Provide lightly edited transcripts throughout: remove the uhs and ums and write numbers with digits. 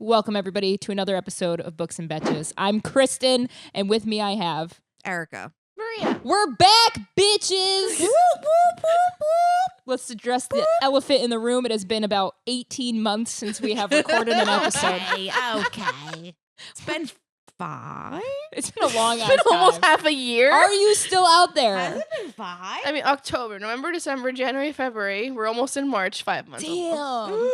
Welcome, everybody, to another episode of Books and Betches. I'm Kristen, and with me I have... Erica. Maria. We're back, bitches! Whoop, whoop, whoop, whoop. Let's address the elephant in the room. It has been about 18 months since we have recorded an episode. Okay. It's been 5? It's been a long ass It's been time. almost half a year. Are you still out Has there? it been 5? I mean, October, November, December, January, February. We're almost in March. 5 months. Damn.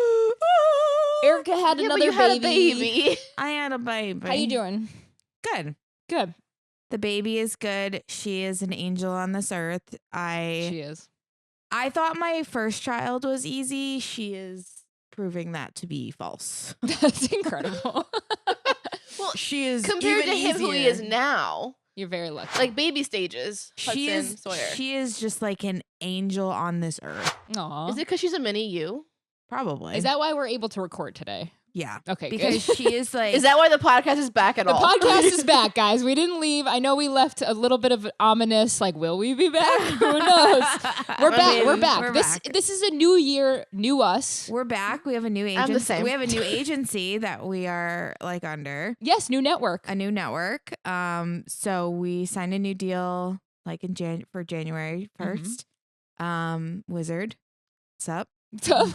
Erica had Yeah, another but you had a baby. baby. I had a baby. How you doing? Good. Good. The baby is good. She is an angel on this earth. She is. I thought my first child was easy. She is proving that to be false. That's incredible. Well, She is compared to even him who he easier. is now, You're very lucky. like baby stages. She Hudson, is. Sawyer. She is just like an angel on this earth. Aw. Is it because she's a mini you? Probably. Is that why we're able to record today? Yeah. Okay, Because good. she is like. Is that why the podcast is back at The all? podcast is back, guys. We didn't leave. I know we left a little bit of ominous, like, will we be back? Who knows? We're I back. mean, We're back. we're this back. this is a new year, new us. We're back. We have a new I'm the agency. same. We have a new agency that we are like under. Yes, new network. A new network. So we signed a new deal like in for January 1st. Wizard. What's up? So,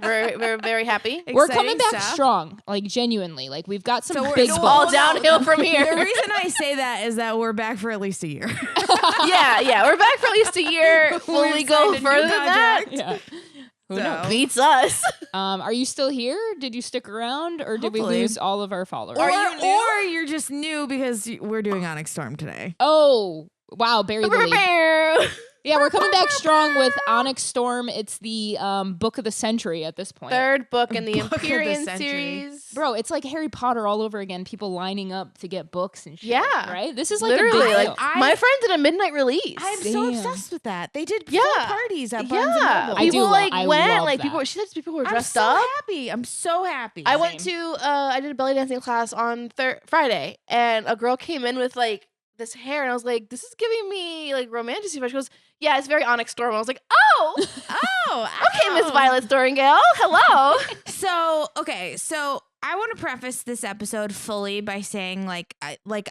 We're very happy. we're coming Exciting back stuff. strong, like genuinely. Like we've got some So we're- big no, books. All downhill from here. The reason I say that is that we're back for at least a year. yeah. We're back for at least a year. Will We've we go signed a new further than that? contract. Yeah. Who So- knows? Beats us. Are you still here? Did you stick around, or did we Hopefully. lose all of our followers? or you're just new because we're doing Onyx Storm today. Oh, wow, bury the lead. Yeah, we're coming back strong with Onyx Storm. It's the book of the century at this point. Third book in the Book of the Empyrean century. series. Bro, it's like Harry Potter all over again. People lining up to get books and shit. Yeah. Right? This is like Literally, a big like deal. my friend did a midnight release. I'm so Damn. obsessed with that. They did Yeah. full parties at Barnes and Yeah, Noble. I do people love- like I went. love Like that. people, she said people were I'm dressed so up. happy. I'm so happy. I went to I did a belly dancing class on Friday, and a girl came in with like this hair, and I was like, "This is giving me like romantic vibes." She goes, "Yeah, it's very Onyx Storm." I was like, "Oh, okay, Miss ow. Violet Storingale, hello." So I want to preface this episode fully by saying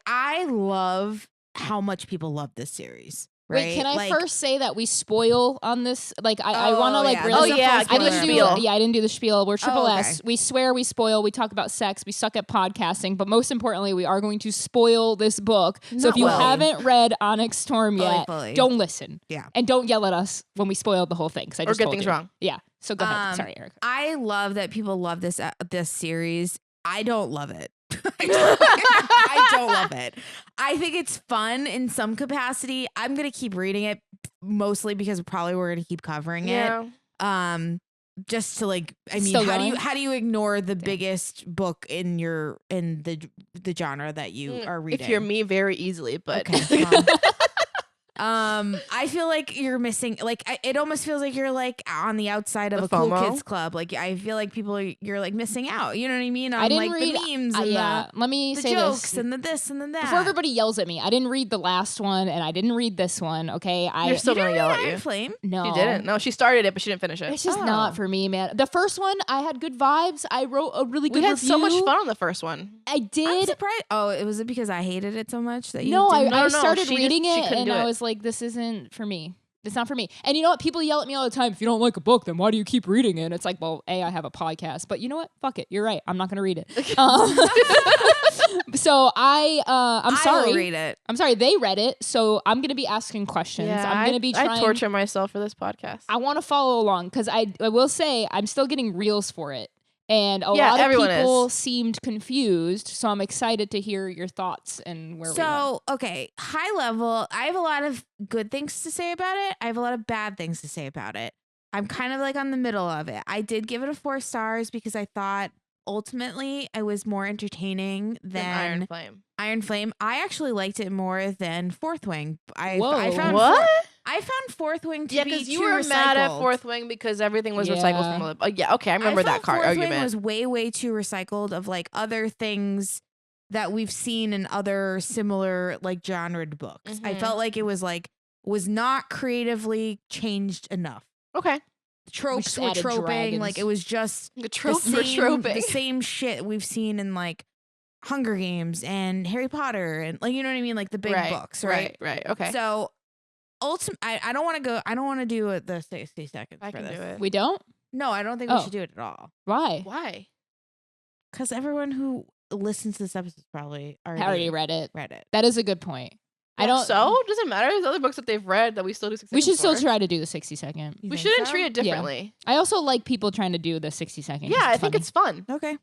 I love how much people love this series. Right? Wait, can I Like, first say that we spoil on this? Like, I want to, Oh, like, yeah. really... Oh, yeah, I give the didn't do spiel. I didn't do the spiel. We're triple Oh, okay. S. We swear, we spoil, we talk about sex, we suck at podcasting, but most importantly, we are going to spoil this book. So Not if you fully. haven't read Onyx Storm yet, fully. don't listen. Yeah. And don't yell at us when we spoiled the whole thing, because I Or just get told things you. wrong. Yeah. So go ahead. Sorry, Erica. I love that people love this series. I don't love it. I don't love it. I think it's fun in some capacity. I'm gonna keep reading it mostly because probably we're gonna keep covering Yeah. it. Just to like, I mean, Still how going? do you ignore the biggest book in the genre that you are reading? If you're me, very easily, but Okay. I feel like you're missing. Like, it almost feels like you're like on the outside of The a cool FOMO? kids club. Like, I feel like you're like missing out. You know what I mean? On I didn't like read... the memes and yeah. Let me the say jokes this. and the this and the that. Before everybody yells at me, I didn't read the last one, and I didn't read this one, okay? You're still You gonna didn't yell read at Iron you. Flame. No. She didn't. No, she started it, but she didn't finish it. It's just Oh. not for me, man. The first one, I had good vibes. I wrote a really good We had review. so much fun on the first one. I I'm did. surprised. Oh, it was it because I hated it so much that you No, didn't? I no, started she reading just- she it, couldn't and do I it. was like, this isn't for me. It's not for me. And you know what? People yell at me all the time. If you don't like a book, then why do you keep reading it? And it's like, well, A, I have a podcast. But you know what? Fuck it. You're right. I'm not going to read it. So I'm sorry. will read it. I'm sorry. They read it. So I'm going to be asking questions. Yeah, I'm going to be trying. I torture myself for this podcast. I want to follow along because I will say I'm still getting reels for it. And a Yeah, lot of everyone people is. seemed confused. So I'm excited to hear your thoughts and where we went. So, okay, high level, I have a lot of good things to say about it. I have a lot of bad things to say about it. I'm kind of like on the middle of it. I did give it a 4 stars because I thought ultimately I was more entertaining Than than Iron Flame. Iron Flame. I actually liked it more than Fourth Wing. I Whoa. found What? I found Fourth Wing to Yeah, be because you too were mad at recycled. Fourth Wing because everything was Yeah. recycled from. Yeah, okay, I remember that felt card Fourth argument. Wing was way too recycled of like other things that we've seen in other similar like genred books. I Mhm. felt like it was not creatively changed enough. okay. tropes just were added troping. dragons. Like it was just The the trope for troping. the same shit we've seen in like Hunger Games and Harry Potter and like you know what I mean, like the big books, right? Right. Okay. So I don't want to go. I don't want to do the 60 seconds I for can this. do it. We don't? No, I don't think we Oh. should do it at all. Why? Why? Because everyone who listens to this episode probably Already read it. read it. That is a good point. I don't. So does it matter? There's other books that they've read that we still do 6 We should seconds still for. try to do the 60 second. You We think shouldn't so? treat it differently. I also like people trying to do the 60 second. Yeah, I think it's fun. Okay.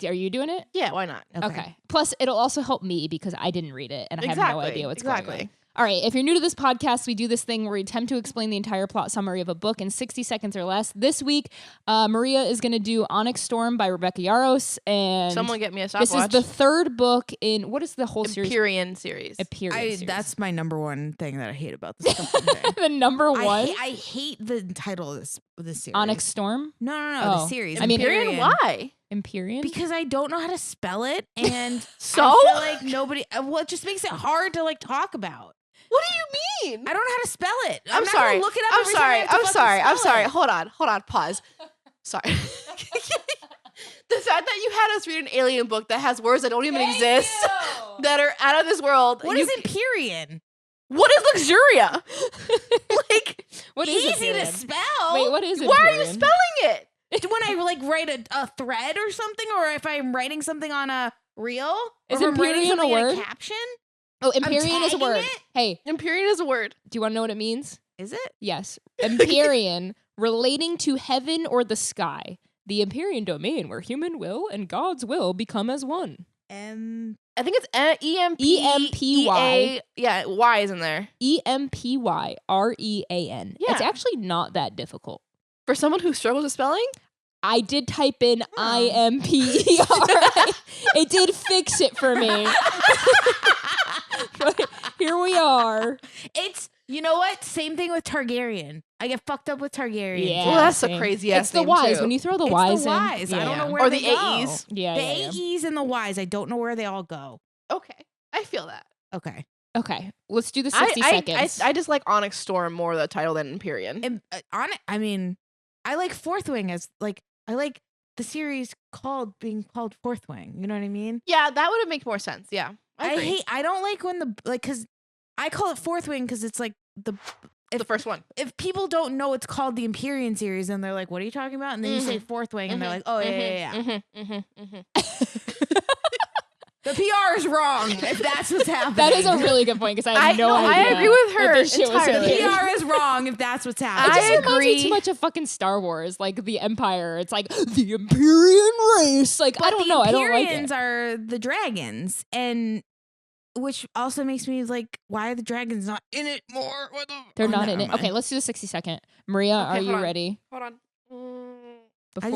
Are you doing it? Yeah, why not? Okay. Plus, it'll also help me because I didn't read it and I have no idea what's going on. All right. If you're new to this podcast, we do this thing where we attempt to explain the entire plot summary of a book in 60 seconds or less. This week, Maria is going to do Onyx Storm by Rebecca Yarros. And Someone get me a stopwatch. this is the third book in, what is the whole series? Empyrean series. Empyrean series. That's my number one thing that I hate about this fucking thing. the number one? I hate the title of this series. Onyx Storm? No, Oh. the series. I mean, Empyrean? Why? Empyrean? Because I don't know how to spell it, and So? I feel like nobody. Well, it just makes it hard to like talk about. What do you mean? I don't know how to spell it. I'm not sorry. Gonna look it up. I'm every time I sorry. have to I'm fucking sorry. I'm spell sorry. it. Hold on. Pause. Sorry. The fact that you had us read an alien book that has words that don't even exist, that are out of this world. What is Empyrean? What is Luxuria? Like, what is Easy Empyrean? to spell. Wait, what is it? why are you spelling it? When I like write a thread or something, or if I'm writing something on a reel, Is or if I'm writing Empyrean a something in word? a caption. Oh, Empyrean is a tagging word. it? Hey, Empyrean is a word. do you want to know what it means? Is it? Yes. Empyrean, relating to heaven or the sky. The Empyrean domain where human will and God's will become as one. I think it's EMPY. Yeah, Y is in there. EMPYREAN. Yeah. It's actually not that difficult. For someone who struggles with spelling? I did type in IMPER. It did fix it for me. But here we are. It's you know what? Same thing with Targaryen. I get fucked up with Targaryen. Yeah. Well, that's a same. crazy ass It's the name, Y's. too. When you throw the It's Y's the in. Y's. I don't know where Or they the go. AEs. Yeah, The yeah. AEs and the Ys. I don't know where they all go. Okay. I feel that. Okay. Okay, let's do the 60 seconds. I just like Onyx Storm more the title than Empyrean. And on it, I mean, I like Fourth Wing as like I like the series being called Fourth Wing. You know what I mean? Yeah, that would have made more sense. Yeah. I I don't like when because I call it Fourth Wing because it's like the first one. if people don't know it's called the Empyrean series and they're like, what are you talking about? And then you say Fourth Wing and they're like, oh yeah. The PR is wrong if that's what's happening. That is a really good point because I have no idea. I agree with her that this shit was entirely. The happening. PR is wrong if that's what's It happening. just I reminds me agree. too much of fucking Star Wars, like the Empire. It's like the Empyrean race. Like I don't know. I don't like it. The Empyreans are the dragons, and which also makes me like, why are the dragons not in it more? They're Oh, not never in it. mind. Okay, let's do the 60 second. Maria, Okay, are you hold on. ready? Hold on. I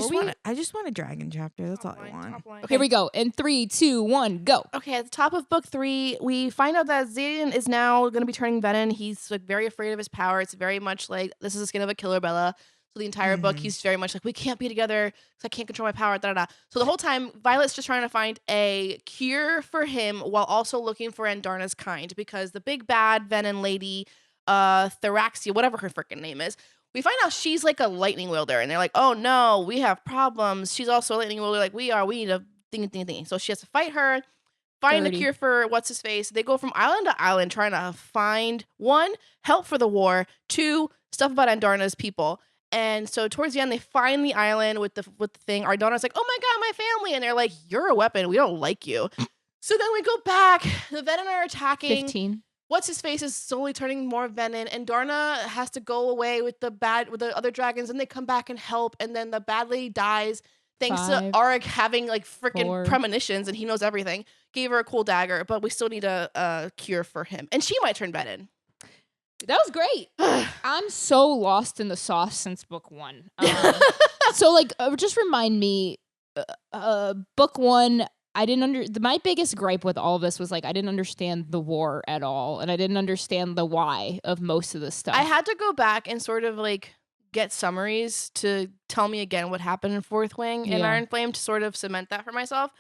just want a dragon chapter. That's all I want. Okay. Here we go. In 3, 2, 1, go. Okay, at the top of book 3, we find out that Xaden is now going to be turning venom. He's like very afraid of his power. It's very much like this is the skin of a killer, Bella. So the entire book, he's very much like, we can't be together because I can't control my power. Da da da. So the whole time, Violet's just trying to find a cure for him while also looking for Andarna's kind because the big bad venom lady, Theraxia, whatever her freaking name is. We find out she's like a lightning wielder, and they're like, "Oh no, we have problems." She's also a lightning wielder, like we are. We need a thing. So she has to fight her, find the 30. cure for what's his face. They go from island to island trying to find 1, help for the war, 2, stuff about Andarna's people. And so towards the end, they find the island with the thing. Ardana's like, "Oh my god, my family!" And they're like, "You're a weapon. We don't like you." So then we go back. The Venom are attacking. 15. What's his face is slowly turning more venom, and Darna has to go away with the other dragons, and they come back and help, and then the bad lady dies thanks 5, to Arik having like freaking 4. premonitions, and he knows everything. Gave her a cool dagger, but we still need a cure for him, and she might turn venom. That was great. I'm so lost in the sauce since book 1. So like, just remind me, book 1. I didn't my biggest gripe with all of this was like I didn't understand the war at all, and I didn't understand the why of most of this stuff. I had to go back and sort of like get summaries to tell me again what happened in Fourth Wing and Yeah. Iron Flame to sort of cement that for myself.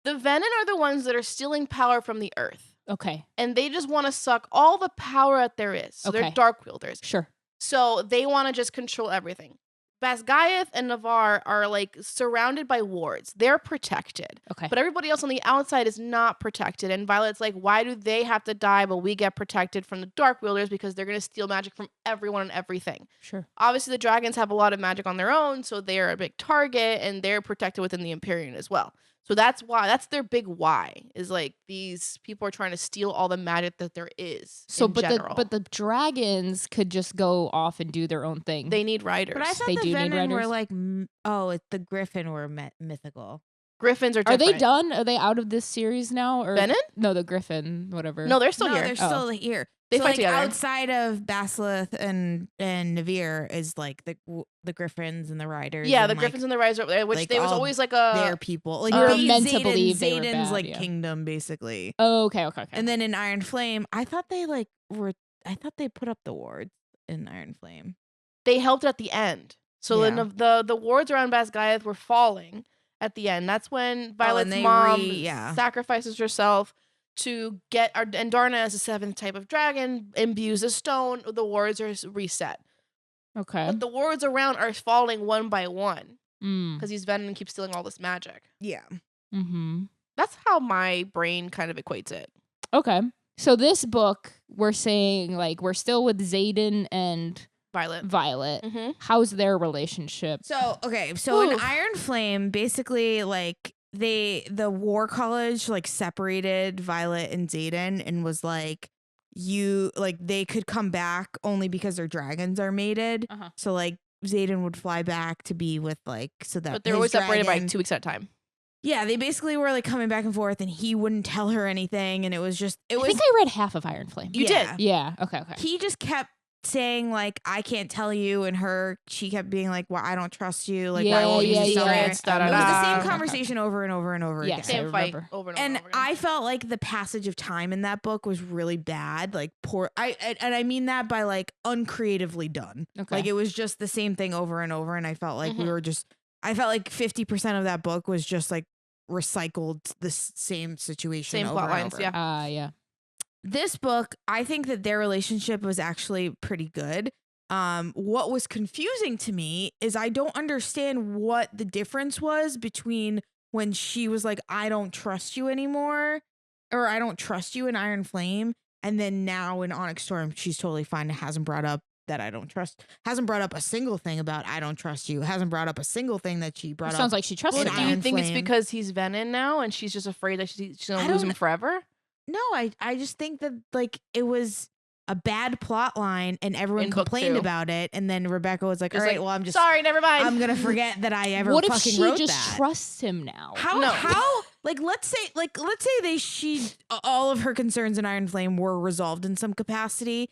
The Venom are the ones that are stealing power from the Earth, Okay, and they just want to suck all the power that there is. So Okay. they're dark wielders. sure. So they want to just control everything. Basgaiath and Navarre are like surrounded by wards. They're protected. Okay. But everybody else on the outside is not protected. And Violet's like, why do they have to die, but we get protected from the Dark Wielders because they're going to steal magic from everyone and everything. Sure. Obviously, the dragons have a lot of magic on their own, so they're a big target, and they're protected within the Empyrean as well. So that's their big why, is like these people are trying to steal all the magic that there is. So, in general. but the dragons could just go off and do their own thing. They need riders. But I thought They the do need Venom were riders? like, the Griffin were mythical. Griffins are Are different. they done? Are they out of this series now? Or Venom? No, the Griffin, whatever. No, they're still No, here. they're still here. They so fight like together. outside of Basilith and Navir is like the Griffins and the Riders. Yeah, and the like, Griffins and the Riders, which like, there was all always like their a people. Like You're they- meant to Zayden- believe they were Zayden's bad, like yeah. kingdom basically. Oh, okay. And then in Iron Flame, I thought they like were. I thought they put up the wards in Iron Flame. they helped at the end. So Yeah. the wards around Basgaiath were falling at the end. That's when Violet's they mom yeah. sacrifices herself to get and Darna, as a 7th type of dragon, imbues a stone. The wards are reset. Okay. But the wards around are falling one by one Mm. because he's Venom and keeps stealing all this magic. Yeah. Mm-hmm. That's how my brain kind of equates it. Okay. So this book, we're saying like we're still with Zayden and Violet. Violet. Mm-hmm. How's their relationship? So okay, so in Oof. Iron Flame, basically like the War College like separated Violet and Zayden and was like they could come back only because their dragons are mated. Uh-huh. So like Zayden would fly back to be with like so that But they're his always separated by dragon- 2 weeks at a time. Yeah, they basically were like coming back and forth, and he wouldn't tell her anything, and it was I think I read half of Iron Flame. You did. Yeah. Okay. He just kept saying like I can't tell you, and she kept being like, "Well, I don't trust you. Like, why won't you yeah, tell yeah. her?" It was the same Okay. conversation over and over and over Yes, again. I Same fight remember. over and And over again. I felt like the passage of time in that book was really bad, like poor. I mean that by like uncreatively done. Okay. Like it was just the same thing over and over, and I felt like Mhm. I felt like 50% of that book was just like recycled the same situation, Same over plot and lines, over. yeah. Yeah. This book, I think that their relationship was actually pretty good. What was confusing to me is I don't understand what the difference was between when she was like, I don't trust you anymore, or I don't trust you in Iron Flame, and then now in Onyx Storm, she's totally fine. Hasn't brought up that I don't trust, hasn't brought up a single thing about I don't trust you, hasn't brought up a single thing that she brought up. Sounds like she trusts Well, in do you Iron think it's Flame. because he's Venom now and she's just afraid that she's I going to lose don't- him forever? No, I just think that like it was a bad plot line and everyone In book complained 2. about it, and then Rebecca was like, Just all right, like, well, I'm just Sorry, never mind. I'm gonna forget that I ever What if fucking she wrote just that. trusts him now? How like let's say all of her concerns in Iron Flame were resolved in some capacity.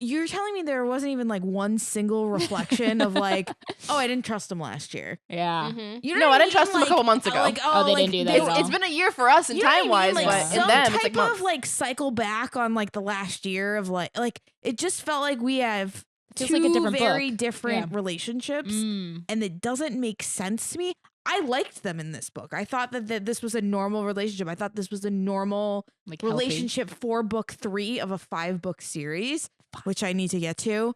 You're telling me there wasn't even like one single reflection of like, oh, I didn't trust him last year. Yeah. Mhm. You No, I didn't trust him like, a couple months ago. Like, Oh, they like, didn't do that they- at all. It's been a year for us in you know what I time wise, mean? but Like, in some them type it's like months. of like cycle back on like the last year of like it just felt like we have Feels two like a different very book. different Yeah. relationships, Mm. and it doesn't make sense to me. I liked them in this book. I thought that this was a normal relationship. I thought this was a normal Like healthy. relationship for book 3 of a 5-book series, which I need to get to.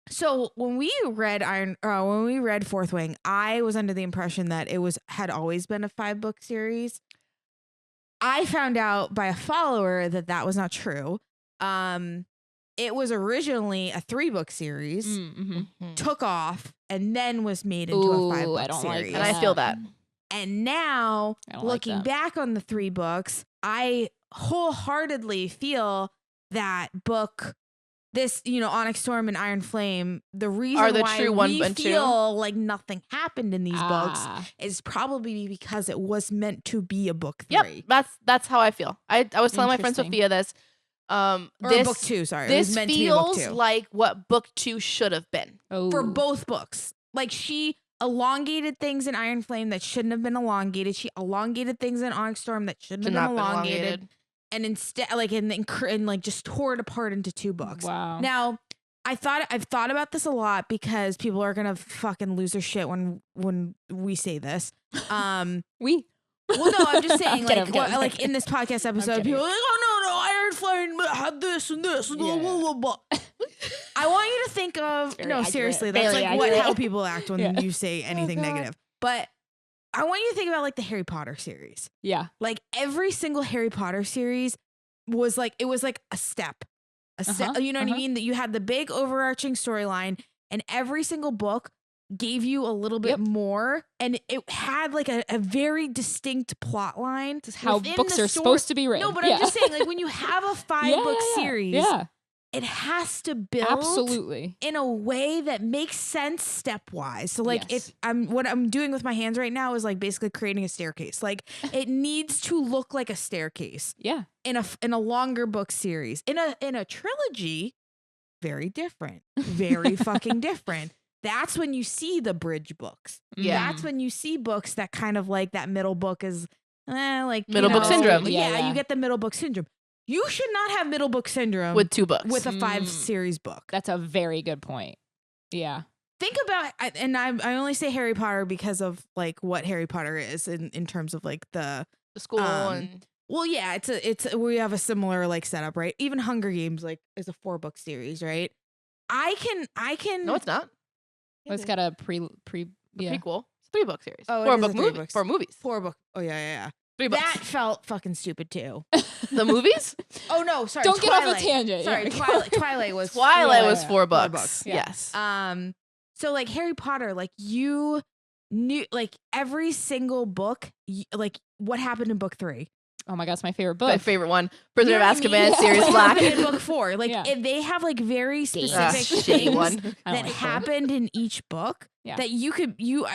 So when we read Fourth Wing, I was under the impression that it had always been a 5-book series. I found out by a follower that was not true. It was originally a 3-book series, Mm-hmm. took off, and then was made into a 5-book I don't series. like And I feel that. And now, I don't like looking that. back on the 3 books, I wholeheartedly feel that Onyx Storm and Iron Flame, the reason Are the why true 1 we and 2? feel like nothing happened in these books Ah. is probably because it was meant to be a book 3. Yep, that's how I feel. I was telling my friend Interesting. Sophia this. Or This book 2, sorry. It was This meant to be a book feels 2. like what book 2 should have been. Oh. For both books. Like she elongated things in Iron Flame that shouldn't have been elongated. She elongated things in Onyx Storm that shouldn't Should have not been been elongated. elongated. And instead, like, and like just tore it apart into 2 books. Wow. Now, I've thought about this a lot because people are gonna fucking lose their shit when we say this. We. Well, no, I'm just saying, I'm kidding, like, I'm kidding. like in this podcast episode, kidding. people are like, oh no, Iron Flame had this and this, and blah, Yeah. blah, blah, blah. I want you to think of Very no, accurate. seriously, that's Very like accurate. how people act when Yeah. you say anything God. negative. But I want you to think about like the Harry Potter series. Yeah. Like every single Harry Potter series was like a step. You know what I mean? That you had the big overarching storyline, and every single book gave you a little bit more, and it had like a very distinct plot line. This is how within books the are story. supposed to be written. No, but yeah. I'm just saying, like when you have a 5-book series, Yeah. it has to build Absolutely. in a way that makes sense stepwise. So like Yes. what I'm doing with my hands right now is like basically creating a staircase. Like it needs to look like a staircase Yeah. in a longer book series. In a trilogy, very different. Very fucking different. That's when you see the bridge books. Yeah. That's when you see books that kind of like that middle book is like Middle book syndrome. Yeah, you get the middle book syndrome. You should not have middle book syndrome With 2 books. with a 5 series book. That's a very good point. Yeah. Think about, and I only say Harry Potter because of like what Harry Potter is in terms of like the school and well, yeah, we have a similar like setup, right? Even Hunger Games like is a 4-book series, right? I can. no, it's not. Well, it's got a A yeah. prequel. It's a 3-book series. Oh, it 4 is a book 3 movie. books. 4 movies. 4 book. Oh yeah. 3 books. That felt fucking stupid too. The movies? Oh no, sorry. Don't get off a Twilight. tangent. Sorry, Yeah. Twilight was Twilight was yeah. 4 books. books. Yeah. Yes. So like Harry Potter, like you knew like every single book, like what happened in book 3. Oh my god, it's my favorite book. My favorite one. Prisoner You know of what I mean? Azkaban, Yeah. Sirius What Black. happened in book 4. Like Yeah. if they have like very specific Shitty things one. I don't that like happened in each book Yeah. that you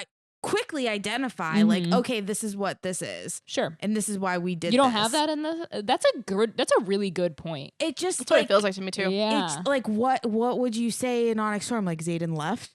quickly identify like, Mhm. okay, this is what this is. Sure. And this is why we did You don't this. have that in the. That's a really good point. It just That's what like, it feels like to me too. Yeah. it's like what would you say in Onyx Storm? Like Xaden left?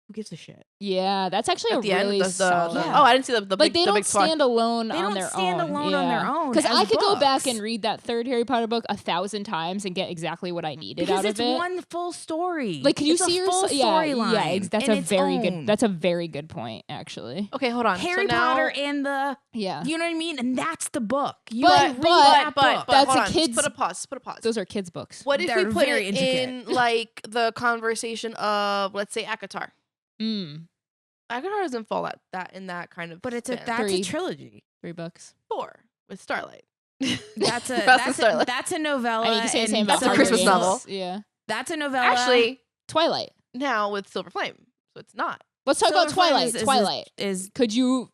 Who gives a shit? Yeah, that's actually At a the really end, solid. Yeah. oh, I didn't see the Like big, they the don't big twat. stand alone They on don't their stand own. alone on their own Because I as could go back books. and read that 3rd Harry Potter book 1,000 times and get exactly what I needed Because out of it's it. one full story. Like, can you It's see a full yourself? Yeah, storyline. that's in a its very own. good. That's a very good point, actually. Okay, hold on. Harry so now, Potter and the Yeah, you know what I mean? And that's the book. You But- can read but- that but book. That's hold a on. kid's- Put a pause. Put a pause. those are kids' books. What if They're we put very it intricate. in like the conversation of, let's say, ACOTAR? Mm, ACOTAR doesn't fall at that in that kind of. But it's a span. that's 3. a trilogy. 3 books. 4 with Starlight. That's a Frost and Starlight. that's a novella. I mean, you can say the same and about That's a Hunger Christmas Games. novel. Yeah, That's a novella. Actually, Twilight. now with Silver Flame, so it's not. Let's talk about Silver Flame Twilight. Twilight. is Could you,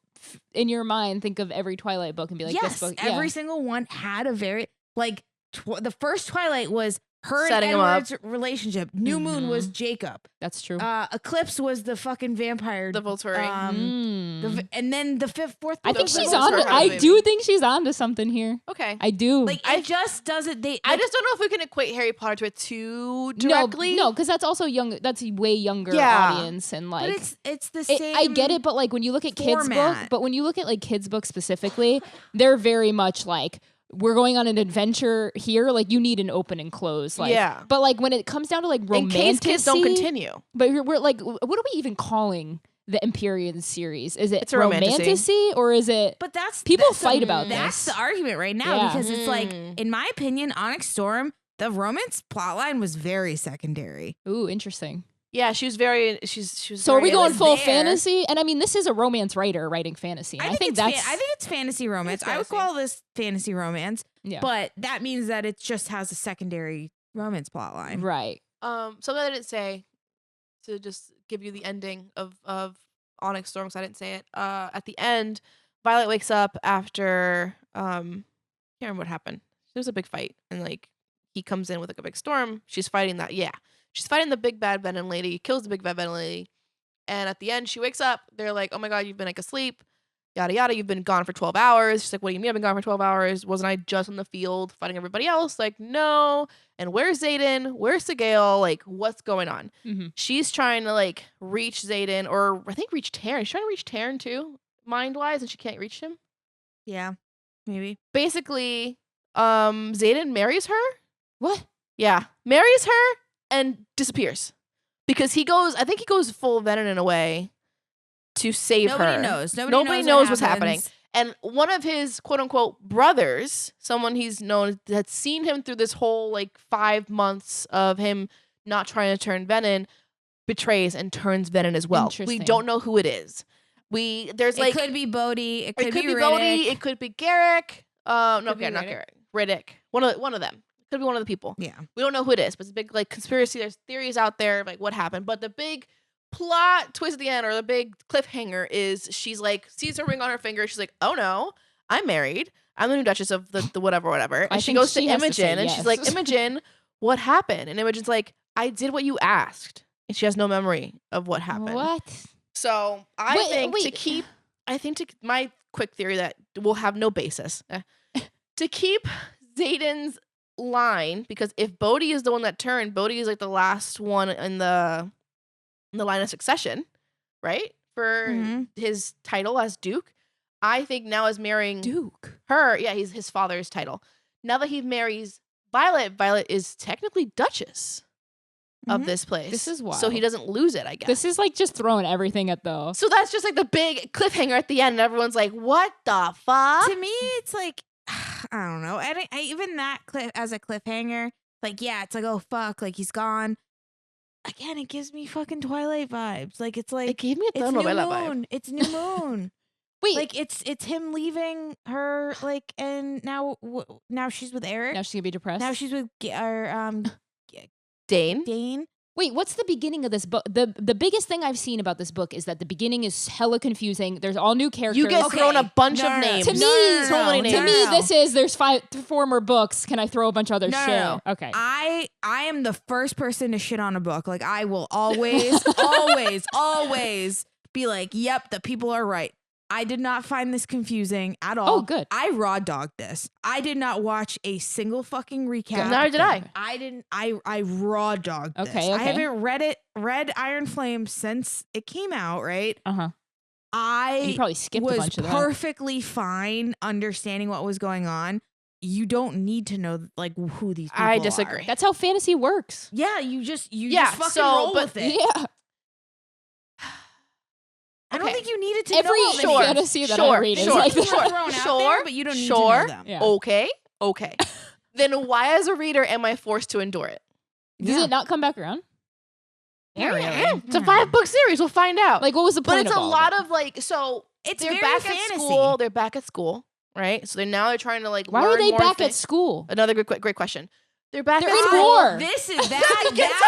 in your mind, think of every Twilight book and be like, yes, this book? every Yeah. single one had a very like the first Twilight was her Setting and 'em up. Edward's relationship. New Moon was Jacob. That's true. Eclipse was the fucking vampire. The Volturi. Mm. And then the fourth. I book think was she's the on. Volturi I baby. do think she's on to something here. Okay. I do. Like it just doesn't. I just don't know if we can equate Harry Potter to it too directly. No, because that's also young. That's a way younger Yeah. audience, and but like it's the same. I get it, but like when you look at kids' book, format. but when you look at like kids' books specifically, they're very much like we're going on an adventure here. Like you need an open and close. Like, Yeah. But like when it comes down to like in romantic, case kids don't continue. But we're like, what are we even calling the Empyrean series? Is it It's a romantasy. romantasy or is it? But that's People that's fight about that's this. the argument right now Yeah. because it's like, Mm. in my opinion, Onyx Storm, the romance plotline was very secondary. Ooh, interesting. Yeah, she was very. She was. So are we very- going was full there. fantasy? And I mean, this is a romance writer writing fantasy. And I think that's I think it's fantasy romance. I would fantasy. call this fantasy romance, yeah, but that means that it just has a secondary romance plotline. right. Something I didn't say to just give you the ending of Onyx Storm, because I didn't say it. At the end, Violet wakes up after can't remember what happened. There was a big fight, and like he comes in with like a big storm. She's fighting that. Yeah, she's fighting the big bad venom lady. Kills the big bad venom lady, and at the end, she wakes up. They're like, "Oh my god, you've been like asleep." Yada yada. You've been gone for 12 hours. She's like, "What do you mean I've been gone for 12 hours? Wasn't I just in the field fighting everybody else?" Like, no. And where's Xaden? Where's Sigale? Like, what's going on? Mm-hmm. She's trying to like reach Xaden, or I think reach Taryn. She's trying to reach Taryn too, mind wise, and she can't reach him. Yeah, maybe. Basically, Xaden marries her. What? Yeah, marries her and disappears because he goes. I think he goes full venom in a way to save Nobody her. knows. Nobody knows knows what what's happening. happens. And one of his quote unquote brothers, someone he's known, had seen him through this whole like 5 months of him not trying to turn venom, betrays and turns venom as well. We Interesting. don't know who it is. There's It like could be Bodhi. It could be Bodhi. Riddick. It could be Garrick. No, Could be okay, not Riddick. Garrick. Riddick. One of them. Could be one of the people. Yeah. We don't know who it is, but it's a big like conspiracy. There's theories out there like what happened. But the big plot twist at the end, or the big cliffhanger, is she's like sees her ring on her finger. She's like, oh no, I'm married. I'm the new Duchess of the whatever. I And she think goes to she has to Imogen say and she's like, yes. Imogen, what happened? And Imogen's like, I did what you asked. And she has no memory of what happened. What? So my quick theory that will have no basis to keep Zayden's line, because if Bodhi is the one that turned, Bodhi is like the last one in the line of succession, right? For Mhm. his title as Duke. I think now as marrying Duke. her, yeah, he's his father's title. Now that he marries Violet, Violet is technically Duchess of Mhm. this place. This is So he wild. doesn't lose it, I guess. This is like just throwing everything at the. So that's just like the big cliffhanger at the end, and everyone's like, "What the fuck?" To me, it's like I don't know. I even that cliff as a cliffhanger, like yeah, it's like oh fuck, like he's gone. Again, it gives me fucking Twilight vibes. Like it's like It gave me a it's new telenovela vibe. moon. It's new moon. Wait, Like it's him leaving her. Like and now she's with Eric. now she's gonna be depressed. Now she's with Dane. Dane. Wait, what's the beginning of this book? The biggest thing I've seen about this book is that the beginning is hella confusing. There's all new characters. You get thrown a bunch No, of no, no. names. To me- so many names. To me, this is there's 4 more books. Can I throw a bunch of other No, shit? no, Okay. I am the first person to shit on a book. Like I will always, always be like, "Yep, the people are right." I did not find this confusing at all. Oh, good. I raw dogged this. I did not watch a single fucking recap. Neither did I. I didn't. I raw dogged this. Okay, I okay. haven't read Iron Flame since it came out. Right. Uh huh. You I probably skipped a was bunch of that. perfectly fine understanding what was going on. You don't need to know like who these people I disagree. are. That's how fantasy works. Yeah, you just Yeah, fucking so, roll but- with it. Yeah. I don't Okay. think you needed to Every know all this. Sure, fantasy that I sure, read is sure, like Things that. are thrown out Sure, there, but you don't need to sure. know them. Yeah. Okay. Then why, as a reader, am I forced to endure it? Does Yeah. it not come back around? Yeah, really. It's a 5-book series. We'll find out. Like, what was the but point it's of a all lot of of like. So It's they're very back fantasy. at school. They're back at school, right? So they're trying to like. it? Why learn are they more back things. at school? Another great question. They're back They're at in school. war. This is Get that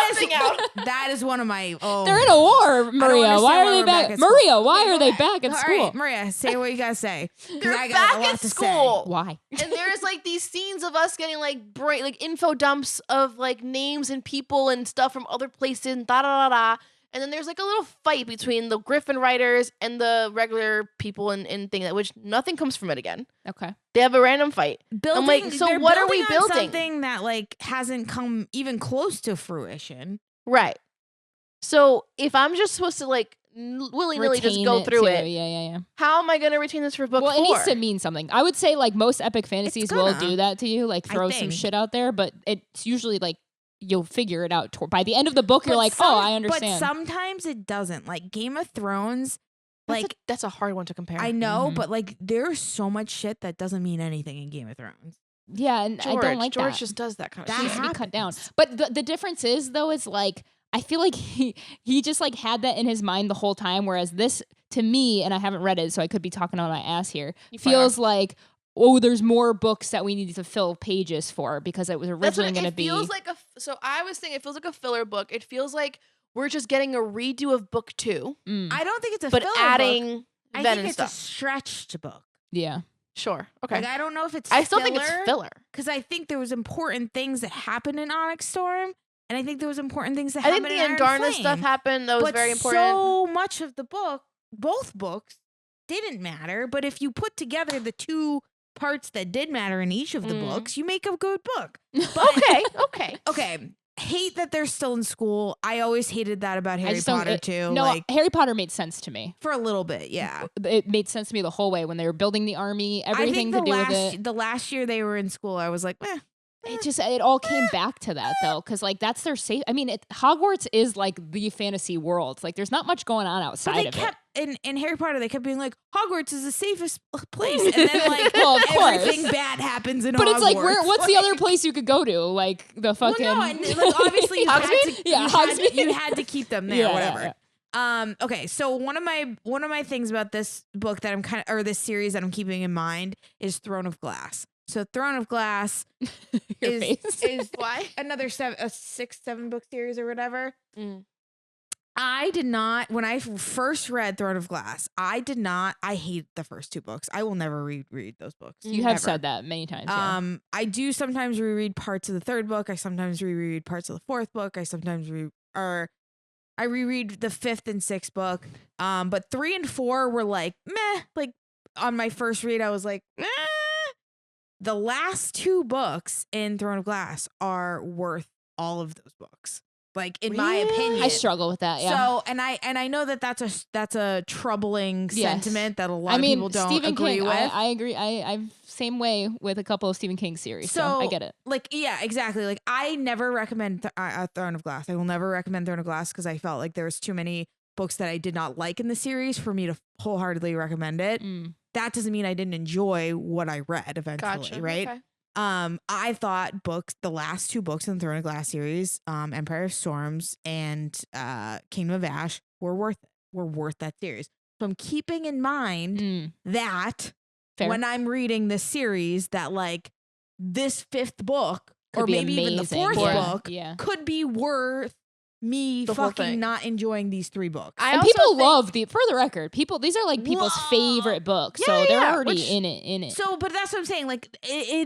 something is out. that is one of my They're in a war, Maria. understand Why are why they we're back? back at school. Maria, why Okay, are go they ahead. back at All school? right, Maria, say what you gotta say. 'Cause They're I got back a lot at to school. Why? And there's like these scenes of us getting like like info dumps of like names and people and stuff from other places and da da da da. And then there's like a little fight between the Griffin writers and the regular people and thing that which nothing comes from it again. Okay. They have a random fight. Building, like, so they're what are we on building? Something that like hasn't come even close to fruition. Right. So if I'm just supposed to like willy-nilly just Retain go it through too. it, Yeah. how am I going to retain this for book Well, 4? it needs to mean something. I would say like most epic fantasies will gonna. do that to you, like I throw some think. shit out there, but it's usually like you'll figure it out. By the end of the book, you're But like, some- oh, I understand. But sometimes it doesn't. Like Game of Thrones, like that's a hard one to compare. I know, Mhm. but like there's so much shit that doesn't mean anything in Game of Thrones. Yeah, and I don't like George that. just does that kind of That shit. Needs to be cut down. happens. But the difference is though, is like I feel like he just like had that in his mind the whole time, whereas this to me, and I haven't read it, so I could be talking on my ass here. You probably Feels like there's more books that we need to fill pages for because it was That's what originally going to it be. feels like. So I was thinking, it feels like a filler book. It feels like we're just getting a redo of book 2, Mm, I don't think it's a but filler adding book. I Ven think and it's a stuff. stretched book. yeah. Sure. Okay. Like I don't know if it's I still think it's filler. because I think there was important things that happened in Onyx Storm, and I think there was important things that I think happened the in Iron Andarna Flame. stuff happened. That was But very important. so much of the book, both books, didn't matter. But if you put together the two parts that did matter in each of the Mm. books, you make a good book. okay. Okay, hate that they're still in school. I always hated that about I Harry just don't- Potter it- too. No, like Harry Potter made sense to me. for a little bit, yeah. It made sense to me the whole way when they were building the army, I everything think to the do with last it. the last year they were in school, I was like, It all came back to that though, because like that's their safe. I mean, Hogwarts is like the fantasy world. Like there's not much going on but outside they of kept in Harry Potter, they kept being like, Hogwarts is the safest place. And then like Well, of course. everything bad happens in Hogwarts. But it's like, what's the other place you could go to? Like the fucking. Well, no, and like obviously you had to, Yeah, you had to keep them there, Yeah, whatever. yeah. Okay, so one of my things about this book that or this series that I'm keeping in mind is Throne of Glass. So Throne of Glass is Why? another 6-7 book series or whatever. Mm. I did not, when I first read Throne of Glass, I hate the first 2 books. I will never reread those books. You have ever. said that many times. Yeah. I do sometimes reread parts of the 3rd book. I sometimes reread parts of the 4th book. I sometimes I reread the 5th and 6th book. But 3 and 4 were like, meh. Like on my first read, I was like, eh. The last 2 books in Throne of Glass are worth all of those books. Like in my opinion, I struggle with that. Yeah. So and I know that that's a troubling sentiment that a lot of people don't Stephen agree King, with. I agree. I'm same way with a couple of Stephen King series. So I get it. Like yeah, exactly. Like I never recommend Throne of Glass. I will never recommend Throne of Glass because I felt like there was too many books that I did not like in the series for me to wholeheartedly recommend it. That doesn't mean I didn't enjoy what I read eventually, right? Okay. I thought the last 2 books in the Throne of Glass series, Empire of Storms and Kingdom of Ash, were worth it. Were worth that series. So I'm keeping in mind that when I'm reading this series, that like this 5th book could or be maybe amazing. even the 4th book could be worth me the fucking not enjoying these 3 books. And people love for the record, these are like people's favorite books. Yeah, so they're yeah, already in it. So, but that's what I'm saying. Like,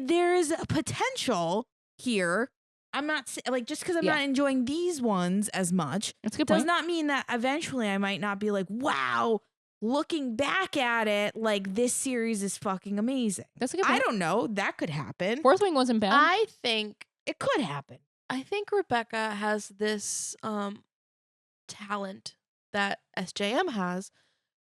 there is a potential here. I'm not like, just because I'm not enjoying these ones as much, that's a good does point. not mean that eventually I might not be like, wow, looking back at it, like this series is fucking amazing. That's a good point. I don't know. That could happen. 4th Wing wasn't bad. I think it could happen. I think Rebecca has this talent that SJM has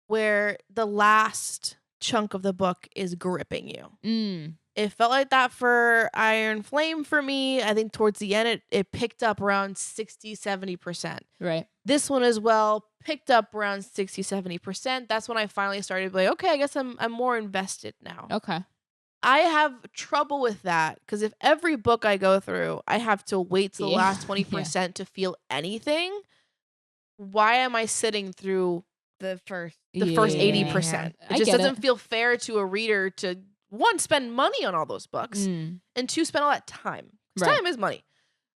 where the last chunk of the book is gripping you. It felt like that for Iron Flame for me. I think towards the end it picked up around 60-70%. Right. This one as well picked up around 60-70%. That's when I finally started to be like, okay, I guess I'm more invested now. Okay. I have trouble with that because if every book I go through, I have to wait till the last 20% to feel anything, why am I sitting through the first 80%? It just doesn't feel fair to a reader to, 1, spend money on all those books, and 2, spend all that time. Time is money.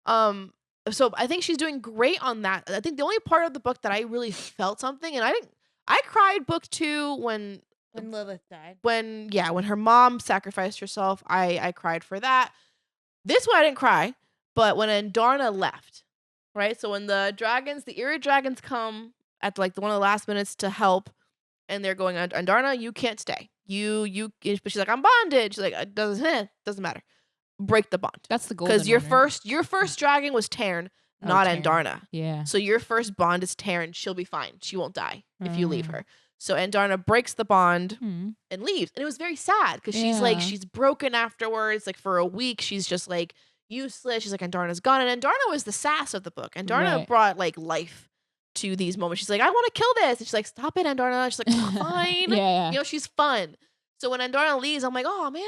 So I think she's doing great on that. I think the only part of the book that I really felt something, and I cried book 2 when Lilith died. When her mom sacrificed herself, I cried for that. This one I didn't cry, but when Andarna left, right? So when the Era dragons come at like one of the last minutes to help, and they're going, Andarna, you can't stay. But she's like, I'm bonded. She's like, it doesn't matter. Break the bond. That's the goal. Because your first dragon was Taryn, not Andarna. Yeah. So your first bond is Taryn. She'll be fine. She won't die if you leave her. So Andarna breaks the bond and leaves. And it was very sad because she's broken afterwards. Like for a week, she's just like useless. She's like, Andarna's gone. And Andarna was the sass of the book. Andarna brought like life to these moments. She's like, I want to kill this. And she's like, stop it, Andarna. She's like, oh, fine. You know, she's fun. So when Andarna leaves, I'm like, oh man,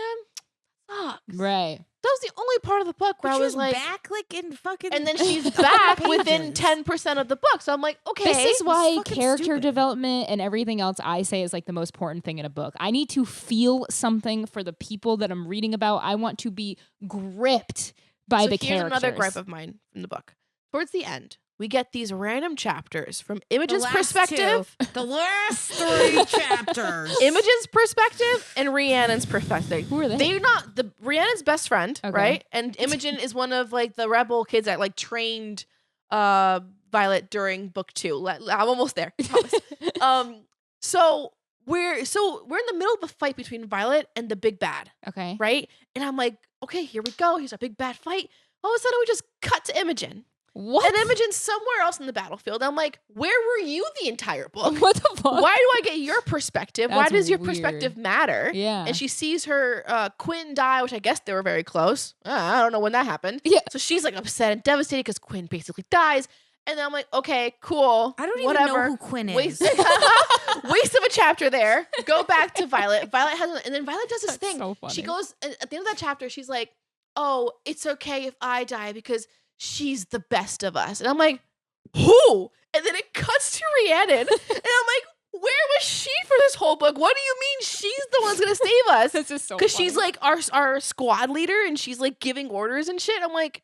sucks. Right. That was the only part of the book where I was like back like in fucking, and then she's back within 10% of the book. So I'm like, okay. This is why character development and everything else I say is like the most important thing in a book. I need to feel something for the people that I'm reading about. I want to be gripped by the characters. Here's another gripe of mine from the book. Towards the end, we get these random chapters from Imogen's perspective. The last 3 chapters. Imogen's perspective and Rhiannon's perspective. Who are they? They're not Rhiannon's best friend, right? And Imogen is one of like the rebel kids that like trained Violet during book 2. I'm almost there. I promise. So we're in the middle of a fight between Violet and the big bad. Okay. Right? And I'm like, okay, here we go. Here's a big bad fight. All of a sudden we just cut to Imogen. What? And Imogen's somewhere else in the battlefield. I'm like, where were you the entire book? What the fuck? Why do I get your perspective? Why does your weird. perspective matter? Yeah. And she sees her Quinn die, which I guess they were very close. I don't know when that happened. Yeah. So she's like upset and devastated because Quinn basically dies. And then I'm like, okay, cool. I don't whatever. even know who Quinn is. Wasted chapter there. Go back to Violet. Violet has, and then Violet does this thing. so funny. She goes at the end of that chapter. She's like, "Oh, it's okay if I die because she's the best of us." And I'm like, "Who?" And then it cuts to Rhiannon, and I'm like, "Where was she for this whole book? What do you mean she's the one's gonna save us?" This is so Because she's like our squad leader, and she's like giving orders and shit. I'm like,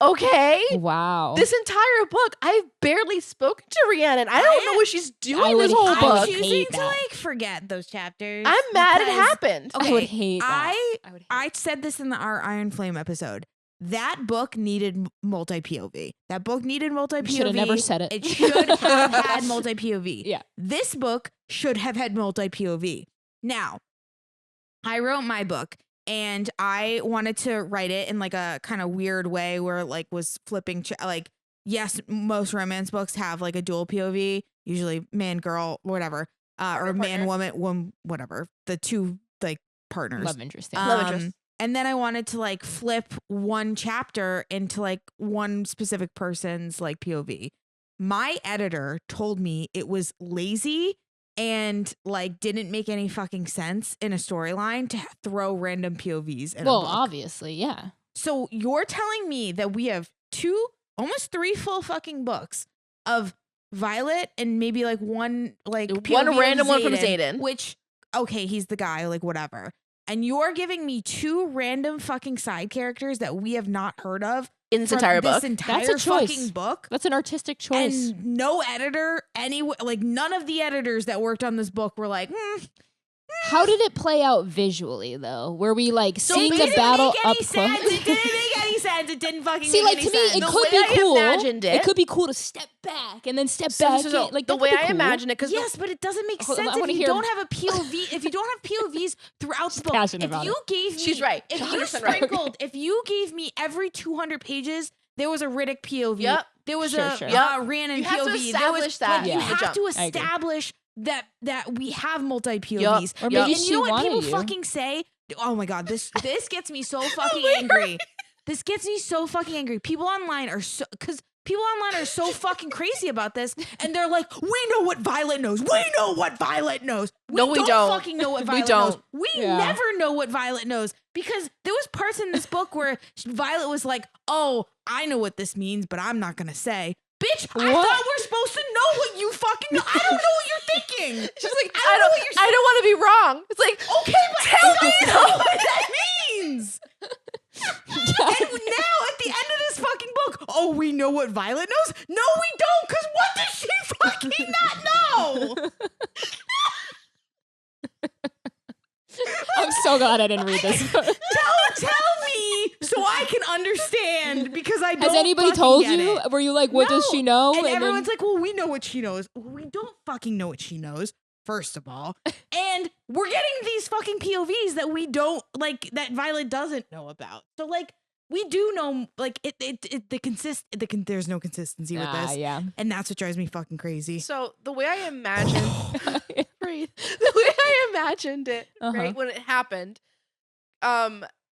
okay. wow. This entire book, I've barely spoken to Rhiannon. I don't know what she's doing this whole I would book. I'm choosing hate to that. like forget those chapters. I'm mad it because- happened. Okay, I would hate that. would hate I said this in our Iron Flame episode. That book needed multi POV. That book needed multi POV. Should have never said it. It should have had multi POV. Yeah. This book should have had multi POV. Now, I wrote my book and I wanted to write it in like a kind of weird way where it like was flipping like yes, most romance books have like a dual POV, usually man girl whatever, or man woman whatever, the two like partners. Love interesting. Love interest. And then I wanted to like flip one chapter into like one specific person's like POV. My editor told me it was lazy and like didn't make any fucking sense in a storyline to throw random POVs in a well, book. obviously, yeah. So you're telling me that we have almost 3 full fucking books of Violet and maybe like one like POV One of random one from Xaden. which okay, he's the guy, like whatever. And you're giving me 2 random fucking side characters that we have not heard of In this from entire this book. entire That's a choice. fucking book. That's an artistic choice. And no editor, like none of the editors that worked on this book were like, How did it play out visually, though? Were we like seeing it the didn't battle make up any close? sense. It didn't make any sense. It didn't fucking See, make like any to me, sense. it The could way be I cool. imagined it- could be cool to step back and then step back. So, like the that way could be I cool. imagine it, because Yes, but it doesn't make Hold on, sense I if wanna you hear- don't have a POV. If you don't have POVs throughout the book. passionate If about you gave me, She's right. If She's you 100% right. sprinkled, if you gave me every 200 pages, there was a Riddick POV. Yep. There was Sure, a sure. Rhiannon You have to POV. establish that. Like, Yeah. you Good have job. to I agree. establish that we have multi POVs. Or maybe and she you know what wanted people you. fucking say? Oh my god, this gets me so fucking angry. This gets me so fucking angry. People online are so fucking crazy about this, and they're like, "We know what Violet knows. We know what Violet knows. No, we don't. fucking know what We Violet don't. knows. We Yeah. never know what Violet knows because there was parts in this book where Violet was like, "Oh, I know what this means, but I'm not gonna say." Bitch, I What? thought we're supposed to know what you fucking know. I don't know what you're thinking. She's like, I don't know what you're I don't want to be wrong. It's like, Okay, but Tell I me. don't know what that means. And now at the end of this fucking book, oh, we know what Violet knows? No, we don't, because what does she fucking not know? I'm so glad I didn't read this. Tell me so I can understand because I don't Has anybody fucking told get you? it. Were you like, what does No. she know? And then- everyone's like, well, we know what she knows. Well, we don't fucking know what she knows, first of all. And we're getting these fucking POVs that we don't, like, that Violet doesn't know about. So, like, we do know, like, there's no consistency with this. yeah. And that's what drives me fucking crazy. so the way I imagined, breathe. The way I imagined it, Uh-huh. right when it happened.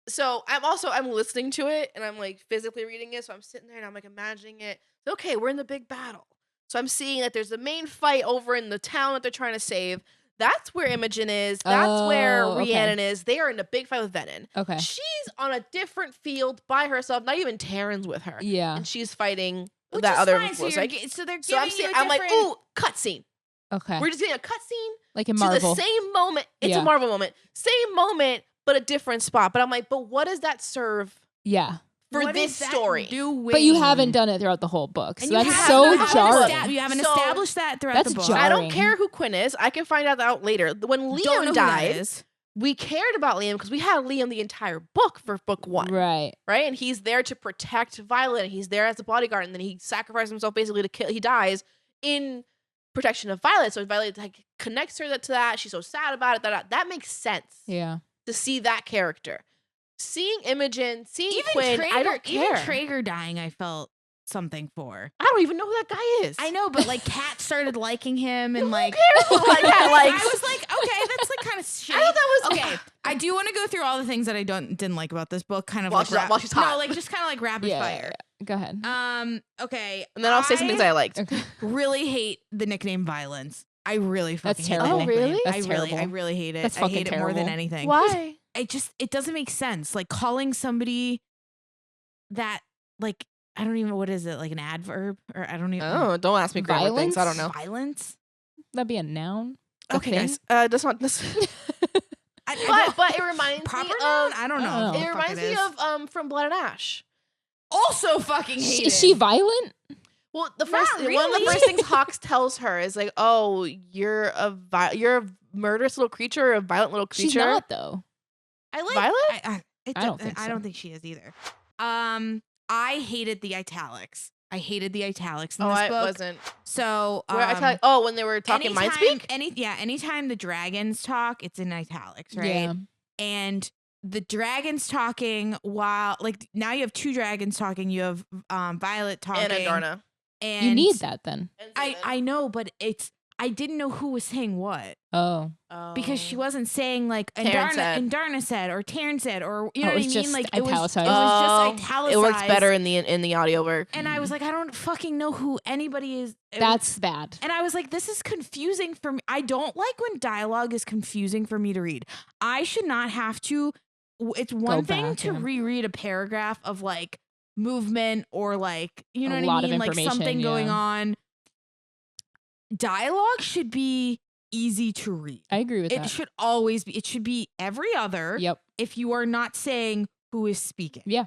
So I'm listening to it and I'm like physically reading it. So I'm sitting there and I'm like imagining it. Okay, we're in the big battle. So I'm seeing that there's the main fight over in the town that they're trying to save. That's where Imogen is. That's where Oh, okay. Rhiannon is. They are in a big fight with Venom. Okay. She's on a different field by herself. Not even Terran's with her. Yeah. And she's fighting Which that is other fine, so, force. you're Like, so they're so giving I'm you seeing, a I'm like, different- ooh, cutscene. Okay. We're just getting a cutscene Like in to Marvel. the same moment. It's Yeah. a Marvel moment. Same moment, but a different spot. But I'm like, but what does that serve Yeah. for What this is that story? But you haven't done it throughout the whole book. So And you that's haven't- so you haven't jarring. You haven't So, established that throughout that's the book. jarring. I don't care who Quinn is. I can find out later. When Don't know Liam who that died, is. we cared about Liam because we had Liam the entire book for book one. Right. Right? And he's there to protect Violet, and he's there as a bodyguard, and then he sacrificed himself basically to kill. He dies in protection of Violet. So Violet like connects her to that. She's so sad about it. That makes sense Yeah. to see that character. Seeing Imogen, seeing Even Quinn, Traeger, I don't care. Even Traeger dying, I felt something for. I don't even know who that guy is. I know, but like Kat started liking him and Who like cares who that guy likes? I was like, okay, that's like kind of shitty. I thought that was Okay, I do want to go through all the things that I didn't like about this book. Kind of While like she's- while she's hot. No, like just kind of like rapid Yeah. fire. Go ahead. Okay. And then I'll say some things I liked. Okay. really hate the nickname Violence. I really fucking That's hate terrible. that Oh, really? nickname. That's I terrible. really hate it. That's I fucking hate it more than terrible. anything. Why? It doesn't make sense. Like calling somebody that like I don't even what is it like an adverb or I don't even Oh, don't ask me grammar things. I don't know. Violence. That'd be a noun. Okay, thing? guys. That's not this. But it reminds Proper me noun? of. I don't know. Oh. what the It fuck reminds me is. of From Blood and Ash. Also fucking hate Is she violent? Well, one of really. the first things Hawks tells her is like, "Oh, you're a murderous little creature, a violent little creature." She's not though. I like Violet? I don't think I so. don't think she is either. I hated the italics. I hated the italics in this I book. wasn't. So Where when they were talking mind speak. Anytime the dragons talk, it's in italics, right? Yeah. And the dragons talking while like now you have two dragons talking. You have Violet talking And Andarna. And You need that then. I know, but I didn't know who was saying what. Oh. Because she wasn't saying like Taryn said. Andarna said or Taryn said or you know Oh, what I it's mean? just Like italicized. it was just italicized. It works better in the audio work. And I was like, I don't fucking know who anybody is. That's bad. And I was like, this is confusing for me. I don't like when dialogue is confusing for me to read. I should not have to. It's one thing back, to yeah. reread a paragraph of like movement or like, you know A what lot I of mean? Like information, something going yeah. on. Dialogue should be easy to read. I agree with It that. should always be. It should be every other. Yep. If you are not saying who is speaking. Yeah.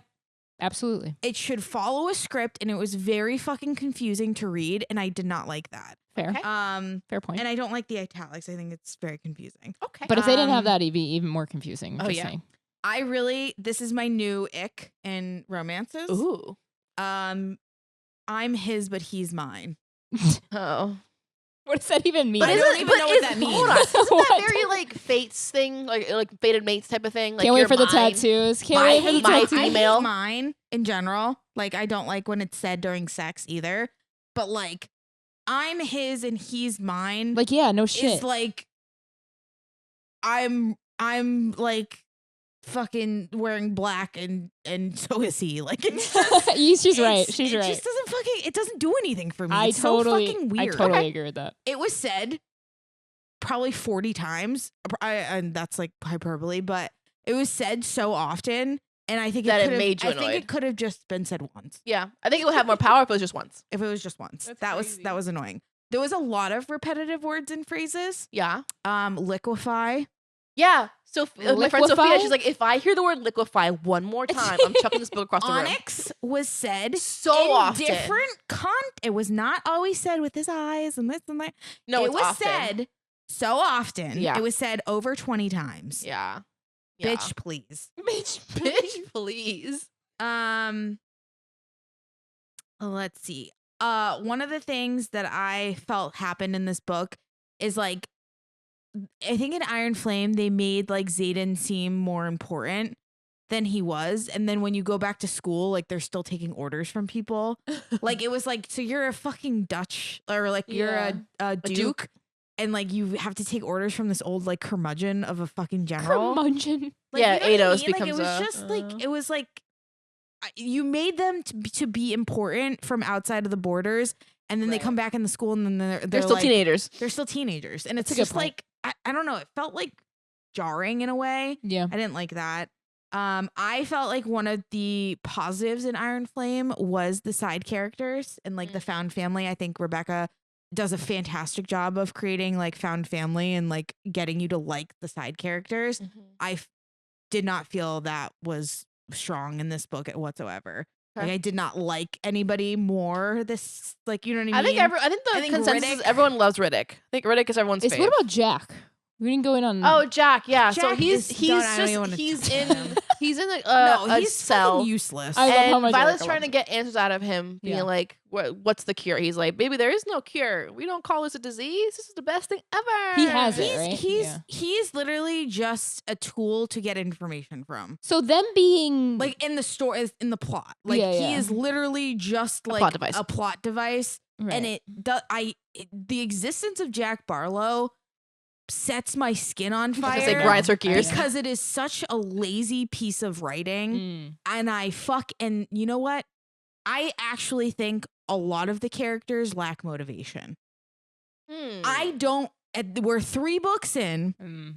Absolutely. It should follow a script, and it was very fucking confusing to read, and I did not like that. Fair. Okay. Fair point. And I don't like the italics. I think it's very confusing. Okay. But if they didn't have Um, that, it'd be even more confusing. Oh, Just yeah. saying. This is my new ick in romances. Ooh. I'm his, but he's mine. Oh. What does that even mean? But I don't even know what that means. Hold on. Isn't that What? very like fates thing, like fated mates type of thing? Like Can't wait you're for the mine. tattoos. Can't My- wait for the my tattoos. I female. hate mine in general. Like I don't like when it's said during sex either. But like, I'm his and he's mine. Like, yeah, no shit. Is like, I'm like fucking wearing black and so is he. Like it's just, She's right. it's- She's it right. just doesn't fucking. It doesn't do anything for me. I It's totally, so fucking weird. I totally agree with that. It was said probably 40 times. And that's like hyperbole, but it was said so often, and I think That it could've- made you I think annoyed. it could have just been said once. Yeah, I think it would have more power if it was just once. If it was just once, That's that crazy. was annoying. There was a lot of repetitive words and phrases. Yeah. Liquefy. Yeah. So my friend Sophia, Liquefy? she's like, if I hear the word liquefy one more time, I'm chucking this book across the room. Onyx was said So in often. different It was not always said with his eyes and this and that. No, it it's was often. said so often. Yeah. It was said over 20 times. Yeah. Bitch, please. Bitch, please. Let's see. One of the things that I felt happened in this book is like, I think in Iron Flame they made like Xaden seem more important than he was, and then when you go back to school, like they're still taking orders from people. Like it was like, so you're a fucking Dutch or like you're a duke, and like you have to take orders from this old like curmudgeon of a fucking general. Curmudgeon. Like, Yeah, you know what I Ados mean? Like, becomes it was a- just like it was like you made them to be important from outside of the borders, and then they Right. come back in the school, and then They're still like, teenagers. They're still teenagers, and That's it's a good just point. like I don't know. It felt like jarring in a way. Yeah. I didn't like that. I felt like one of the positives in Iron Flame was the side characters and like the found family. I think Rebecca does a fantastic job of creating like found family and like getting you to like the side characters. I did not feel that was strong in this book whatsoever. Okay. Like I did not like anybody more. This like you know what I I mean? think the I think consensus is Riddick- everyone loves Riddick. I think Riddick is everyone's It's, fave. what about Jack? We didn't go in on. Oh, Jack, yeah. So Jack he's is done. I don't even wanna he's touch in him. he's in no, a he's cell. fucking useless. I love how And much Violet's Erica trying to loves get answers out of him, being Yeah. like, "What's the cure?" He's like, "Baby, there is no cure. We don't call this a disease. This is the best thing ever." He has it, right? He's literally just a tool to get information from. So them being Like in the story, in the plot. Like Yeah, he yeah. is literally just like plot device. right. and the existence of Jack Barlow sets my skin on fire. Because it grinds her gears. Because it is such a lazy piece of writing. And you know what? I actually think a lot of the characters lack motivation. We're 3 books in, Mm.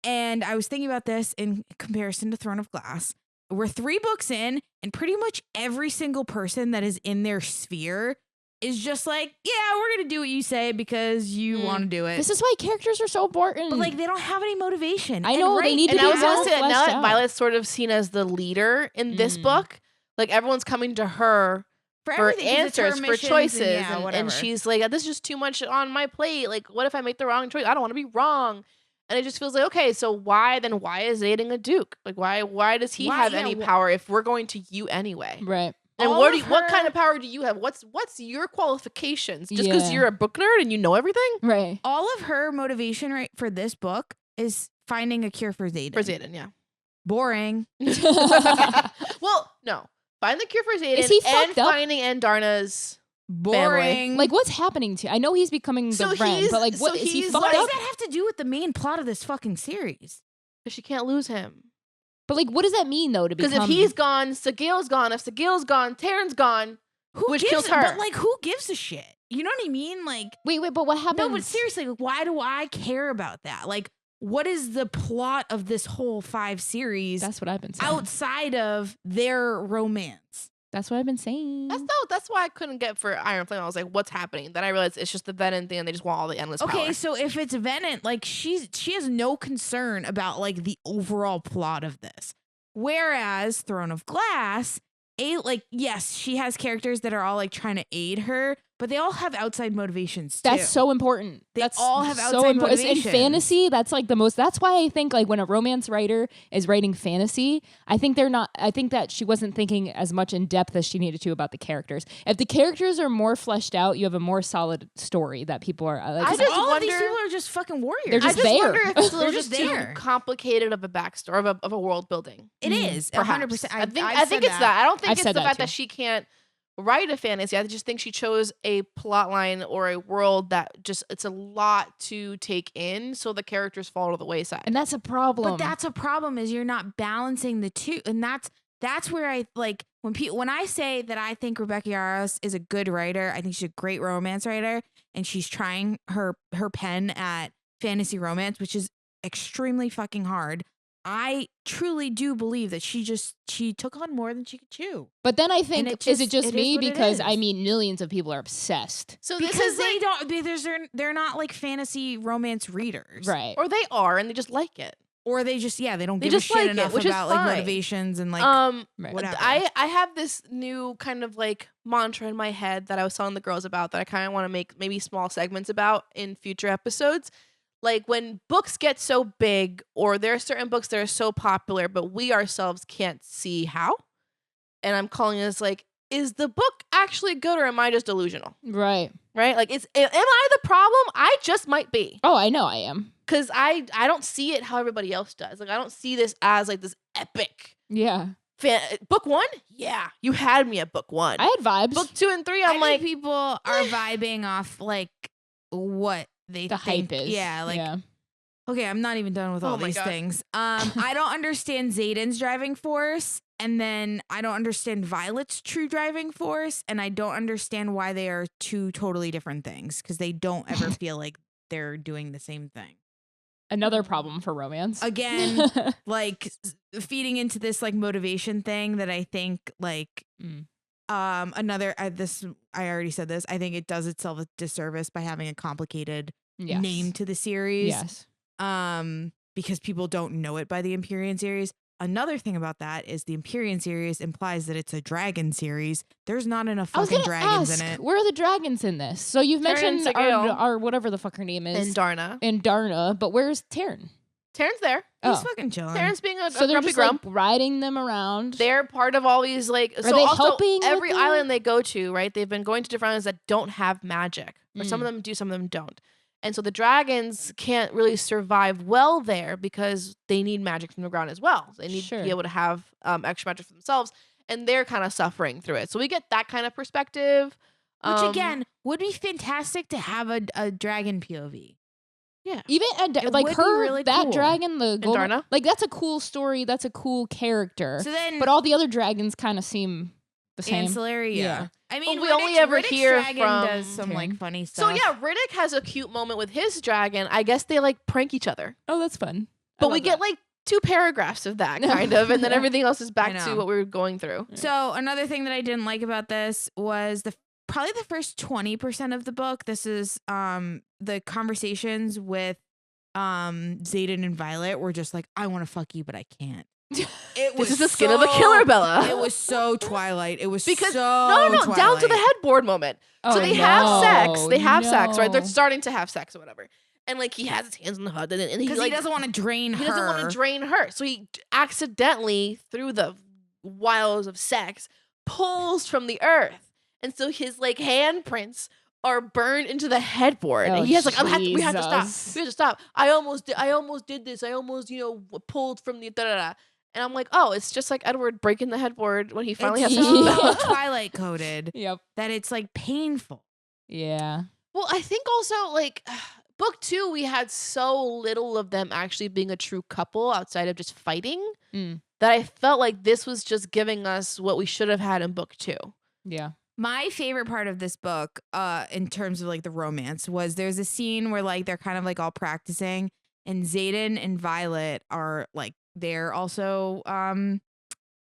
and I was thinking about this in comparison to Throne of Glass. We're 3 books in, and pretty much every single person that is in their sphere is just like, yeah, we're gonna do what you say because you want to do it. This is why characters are so important. But like, they don't have any motivation. I know, they need to And be I was more gonna say that now fleshed that out. Violet's sort of seen as the leader in this book, like everyone's coming to her for everything, 'cause it's her answers, for missions choices, and, and whatever. she's like, this is just too much on my plate. Like, what if I make the wrong choice? I don't want to be wrong. And it just feels like, okay, so why is Aiden a duke? Like, why does he have any power if we're going to you anyway? Right. And All what kind of power do you have? What's your qualifications? Just because you're a book nerd and you know everything? Right. All of her motivation for this book is finding a cure for Xaden. For Xaden, yeah. Boring. Well, no. Find the cure for Xaden Is he and fucked up? finding Andarna's Boring. Like, what's happening to? I know he's becoming the Ren, but like, what is he fucked What does up? that have to do with the main plot of this fucking series? because she can't lose him. But like, what does that mean though? To Because become? if he's gone, Sigil's gone. If Sigil's gone, Taryn's gone. Which kills her. But like, who gives a shit? You know what I mean? Like, wait, but what happens? no, but seriously, like, why do I care about that? Like, what is the plot of this whole 5 series That's what I've been saying. outside of their romance? That's what I've been saying. That's why I couldn't get for Iron Flame. I was like, what's happening? Then I realized it's just the Venom thing and they just want all the endless Okay, power. so if it's Venant, like she has no concern about like the overall plot of this. Whereas Throne of Glass, yes, she has characters that are all like trying to aid her, but they all have outside motivations too. That's so important. They That's all have so outside important. In motivations. fantasy, that's like the most. That's why I think like when a romance writer is writing fantasy, I think they're not. I think that she wasn't thinking as much in depth as she needed to about the characters. If the characters are more fleshed out, you have a more solid story that people are. Like, I just all of these wonder- people are just fucking warriors. They're I just just there. wonder if it's a little They're just just too there. complicated of a backstory of a world building. It is Perhaps. 100%. I think it's that. I don't think I've it's said the that fact too. that she can't write a fantasy. I just think she chose a plot line or a world that just it's a lot to take in, so the characters fall to the wayside. and that's a problem. But that's a problem is you're not balancing the two, and that's where I like when I say that I think Rebecca Yarros is a good writer. I think she's a great romance writer, and she's trying her pen at fantasy romance, which is extremely fucking hard. I truly do believe that she took on more than she could chew. But then I think, is it just it is me? what it Because I is. mean, millions of people are obsessed. So Because this is they don't, they're not like fantasy romance readers, Right. or they are, and they just like it. Or they just they don't They give a just shit like it, enough which is about like fine. motivations and like Right. whatever. I have this new kind of like mantra in my head that I was telling the girls about that I kind of want to make maybe small segments about in future episodes. Like when books get so big, or there are certain books that are so popular, but we ourselves can't see how. And I'm calling this like, is the book actually good, or am I just delusional? Right. Right? Like, am I the problem? I just might be. Oh, I know I am. Because I don't see it how everybody else does. Like, I don't see this as like this epic Yeah. book 1. Yeah, you had me at book 1. I had vibes. Book 2 and 3, I I'm think like, people are vibing off like what they the think. hype is. Yeah, like yeah. okay, I'm not even done with all Oh my these God. things. I don't understand Xaden's driving force, and then I don't understand Violet's true driving force, and I don't understand why they are two totally different things because they don't ever feel like they're doing the same thing. Another problem for romance. Again, like feeding into this like motivation thing that I think like I already said this. I think it does itself a disservice by having a complicated Yes. name to the series. Yes. Because people don't know it by the Empyrean series. Another thing about that is the Empyrean series implies that it's a dragon series. There's not enough I was fucking gonna dragons ask, in it. where are the dragons in this? So you've Taryn, mentioned Sigil. our whatever the fuck her name and is. Darna. And Darna, but where's Taryn? Taryn's there. He's Oh. fucking chilling. Taryn's being a So they're grumpy just grump. like riding them around. They're part of all these like. Are So they also helping with every them? island they go to, right? They've been going to different islands that don't have magic, or some of them do, some of them don't. And so the dragons can't really survive well there because they need magic from the ground as well. They need to Sure. be able to have extra magic for themselves, and they're kind of suffering through it. So we get that kind of perspective. Which again would be fantastic to have a dragon POV. yeah. Even It like would be her, really that cool. dragon, the golden, Darna? like that's a cool story. That's a cool character. So then But all the other dragons kind of seem the same. ancillary, yeah. I mean, we only ever Riddick's hear dragon from does some like Tyrion. funny So stuff. yeah, Riddick has a cute moment with his dragon. I guess they like prank each other. Oh, that's fun. But we get like 2 paragraphs of that kind of, and then everything else is back to what we were going through. So another thing that I didn't like about this was probably the first 20% of the book. This is the conversations with Xaden and Violet were just like, I want to fuck you, but I can't. This is the skin of a killer, Bella. It was so Twilight. It was because so no, Twilight. down to the headboard moment. So they have sex. They have sex, right? They're starting to have sex or whatever. And like he has his hands on the hood, and he like, doesn't want to drain her. He doesn't want to drain her, so he accidentally, through the wiles of sex, pulls from the earth, and so his like handprints are burned into the headboard. And he has like, we have to stop. We have to stop. I almost did this. I almost, pulled from the da-da-da. And I'm like, oh, it's just like Edward breaking the headboard when he finally has so Twilight coded. Yep. That it's like painful. Yeah. Well, I think also like book 2, we had so little of them actually being a true couple outside of just fighting that I felt like this was just giving us what we should have had in book 2. Yeah. My favorite part of this book, in terms of like the romance, was there's a scene where like they're kind of like all practicing, and Xaden and Violet are like they're also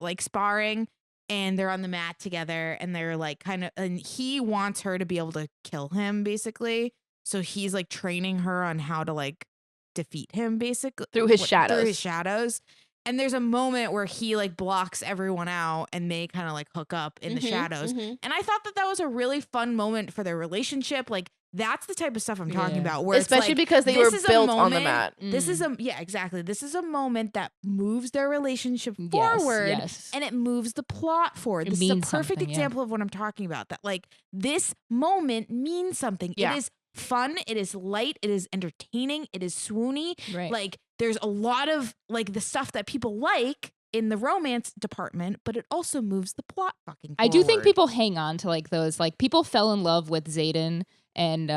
like sparring, and they're on the mat together, and they're like kind of, and he wants her to be able to kill him basically, so he's like training her on how to like defeat him basically through his shadows. And there's a moment where he like blocks everyone out and they kind of like hook up in the shadows. And I thought that was a really fun moment for their relationship. Like that's the type of stuff I'm talking about. Where especially it's like, because they were built on the mat. This is exactly. This is a moment that moves their relationship forward and it moves the plot forward. This is a perfect example of what I'm talking about. That like this moment means something. Yeah. It is fun, it is light, it is entertaining, it is swoony. Right. Like there's a lot of like the stuff that people like in the romance department, but it also moves the plot fucking forward. I do think people hang on to like those, like people fell in love with Xaden and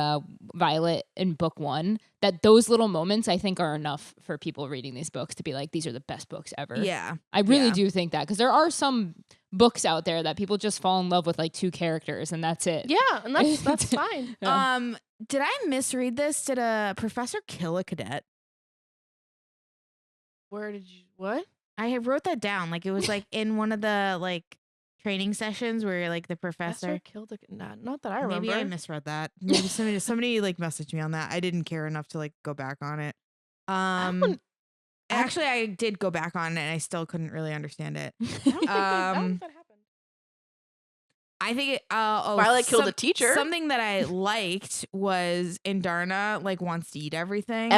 Violet in book 1, that those little moments I think are enough for people reading these books to be like, these are the best books ever. Yeah. I really do think that, because there are some books out there that people just fall in love with like 2 characters and that's it. Yeah, and that's fine. Yeah. Did I misread this? Did a professor kill a cadet? Where did you what? I wrote that down. Like it was like in one of the like training sessions where like the professor killed a not that I remember. Maybe I misread that. Maybe somebody like messaged me on that. I didn't care enough to like go back on it. Actually, I did go back on it and I still couldn't really understand it. I don't think that happened. I think Violet killed a teacher. Something that I liked was Indarna like wants to eat everything.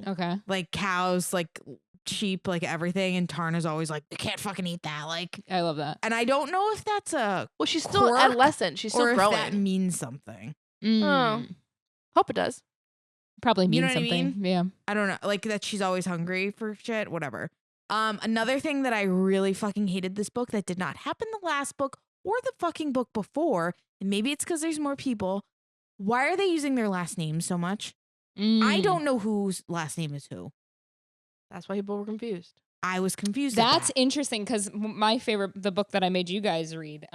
Okay. Like cows, like sheep, like everything, and Tarna's always like, you can't fucking eat that. Like I love that. And I don't know if that's a she's still adolescent. She's still growing. If that means something. Oh. Hope it does. Probably means you know what something. I mean? Yeah. I don't know. Like that she's always hungry for shit, whatever. Another thing that I really fucking hated this book that did not happen the last book or the fucking book before, and maybe it's because there's more people. Why are they using their last names so much? I don't know whose last name is who. That's why people were confused. I was confused. That's interesting, because my favorite, the book that I made you guys read,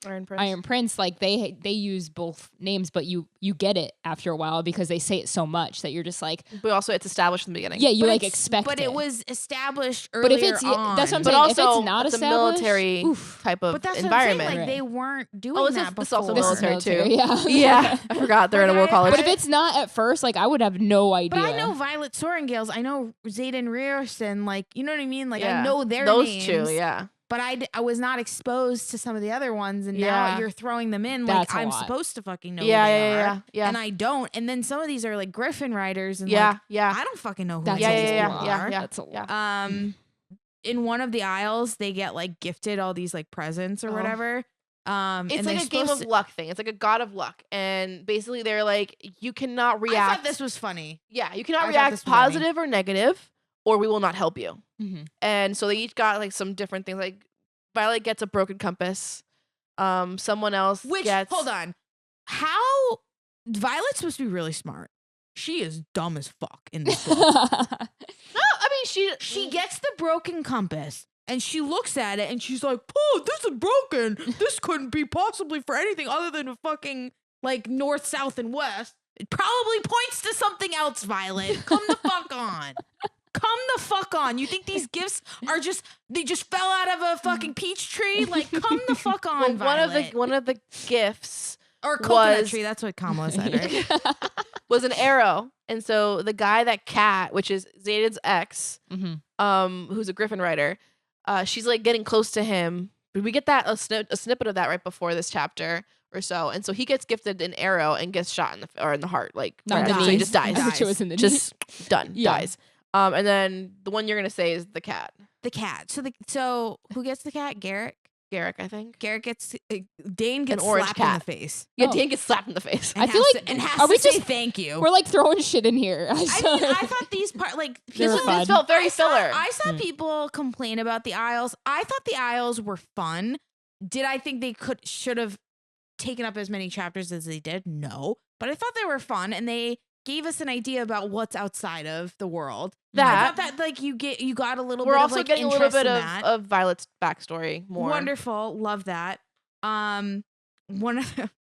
Iron Prince, like they use both names, but you get it after a while because they say it so much that you're just like. But also, it's established in the beginning. Yeah, you like expect but it. it was established earlier But if it's on. that's what I'm but saying. also, if it's not it's established, a military type of but that's environment. What I'm saying, like they weren't doing that before. It's also military too. Yeah, yeah. I forgot they're in a war college. But if it's not at first, like I would have no idea. But I know Violet Sorrengails. I know Xaden Ryerson. Like you know what I mean. Like I know their those names. Two, yeah. But I was not exposed to some of the other ones, and now you're throwing them in like I'm supposed to fucking know who they are. Yeah. And I don't. And then some of these are like Griffin riders, and I don't fucking know who these people are. That's a lot. In one of the aisles, they get like gifted all these like presents or whatever. It's like a game of luck thing. It's like a god of luck, and basically they're like, you cannot react. I thought this was funny. Yeah, you cannot react positive or negative, or we will not help you. Mm-hmm. And so they each got like some different things. Like Violet gets a broken compass. Someone else gets. Hold on, how Violet's supposed to be really smart. She is dumb as fuck in this book. No, I mean she gets the broken compass, And she looks at it and she's like, "Oh, this is broken. This couldn't be possibly for anything other than a fucking like north, south, and west. It probably points to something else, Violet. Come the fuck on. Come the fuck on. You think these gifts are they just fell out of a fucking peach tree? Like, come the fuck on, Well, Violet. one of the gifts or coconut was- tree. That's what Kamala said, right? was an arrow. And so the guy, that cat, which is Xaden's ex, who's a Griffin rider, she's like getting close to him. We get that a snippet of that right before this chapter or so. And so he gets gifted an arrow and gets shot in the heart. Like, Not in the so he knees. just dies. I thought it was in the Just done. Yeah. Dies. And then the one you're gonna say is the cat. The cat. So who gets the cat? Garrick, I think. Garrick gets Dane gets An orange slapped in cat. the face. Yeah, Oh. Dan gets slapped in the face. And I feel has like- to, and has are to we say just- thank you. We're like throwing shit in here. I mean, I thought these They were fun. This felt very filler. I saw Hmm. people complain about the aisles. I thought the aisles were fun. Did I think they should have taken up as many chapters as they did? No, but I thought they were fun, and they gave us an idea about what's outside of the world. I thought that like you got a little. We're bit also of, like, getting a little interest bit in that. of Violet's backstory more. Wonderful, love that. I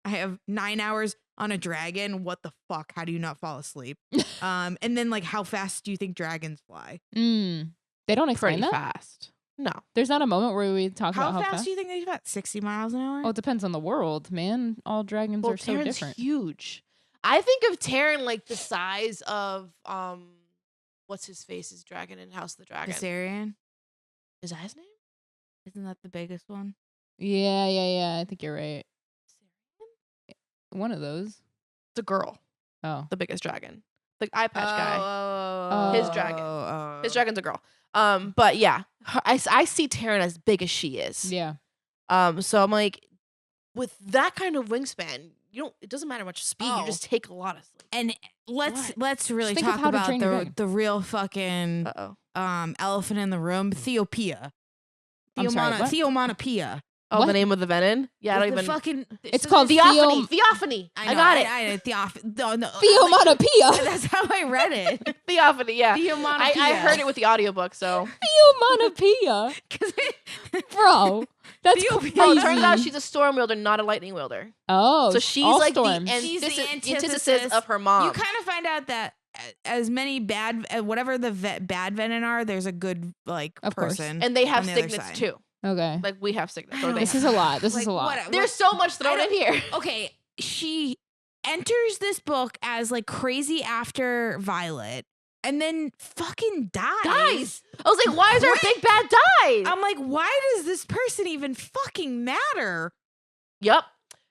have 9 hours on a dragon. What the fuck? How do you not fall asleep? And then like, how fast do you think dragons fly? They don't explain Pretty that. fast. No. There's not a moment where we talk How about how fast fast. do you think they fly? 60 miles an hour? Oh, it depends on the world, man. All dragons Well, are so Terran's different. huge. I think of Terran like the size of what's his face's dragon in House of the Dragon. Viserion? Is that his name? Isn't that the biggest one? Yeah. I think you're right. One of those. It's a girl, Oh. the biggest dragon. The eye patch guy. Oh, His dragon. His dragon's a girl. But yeah, I see Terran as big as she is. Yeah. So I'm like, with that kind of wingspan, it doesn't matter much speed. Oh. You just take a lot of. And let's really Just think of talk How to about Train Your Dragon. the real fucking elephant in the room, Theopia. I'm sorry, what? Theomonopia. Oh, What? the name of the venom? Yeah, I don't The even. fucking. It's so called there's- Theophany. I got it. No. Theomonopia. That's how I read it. Theophany. Yeah. Theomonopia. I heard it with the audiobook. So. Theomonopia. Bro. That's Theo- crazy. Oh, it turns out she's a storm wielder, not a lightning wielder. Oh, So she's all like storms. She's the antithesis of her mom. You kind of find out that as many bad, whatever the bad venom are, there's a good like Of course. person, and they have on the other signets side. too. Okay. Like we have signets. Or I they This have. is a lot. This is Like, a lot. what- There's so much thrown in here. Okay, she enters this book as like crazy after Violet, and then fucking dies. Dies. I was like, why is our big bad died? I'm like, why does this person even fucking matter? Yep.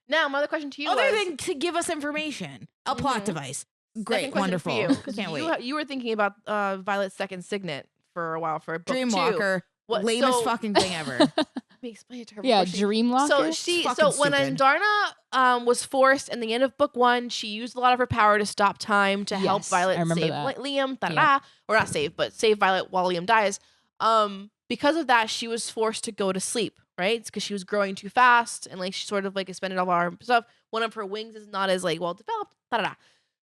Now, my other question to you Other was, than to give us information, a plot Mhm. device. second Great, question wonderful. for you, 'cause Can't you, wait. You were thinking about Violet's second signet for a while for book 2. Dreamwalker, What- lamest so- fucking thing ever. Let me explain it to her. Yeah, before she- Dreamlocker. So she, Fucking when stupid. Andarna was forced in the end of book 1, she used a lot of her power to stop time to help Yes, Violet I remember save that. Liam, Yeah. or not save, but save Violet while Liam dies. Because of that, she was forced to go to sleep, right? Because she was growing too fast and like she sort of like expended all of her stuff. One of her wings is not as like well developed.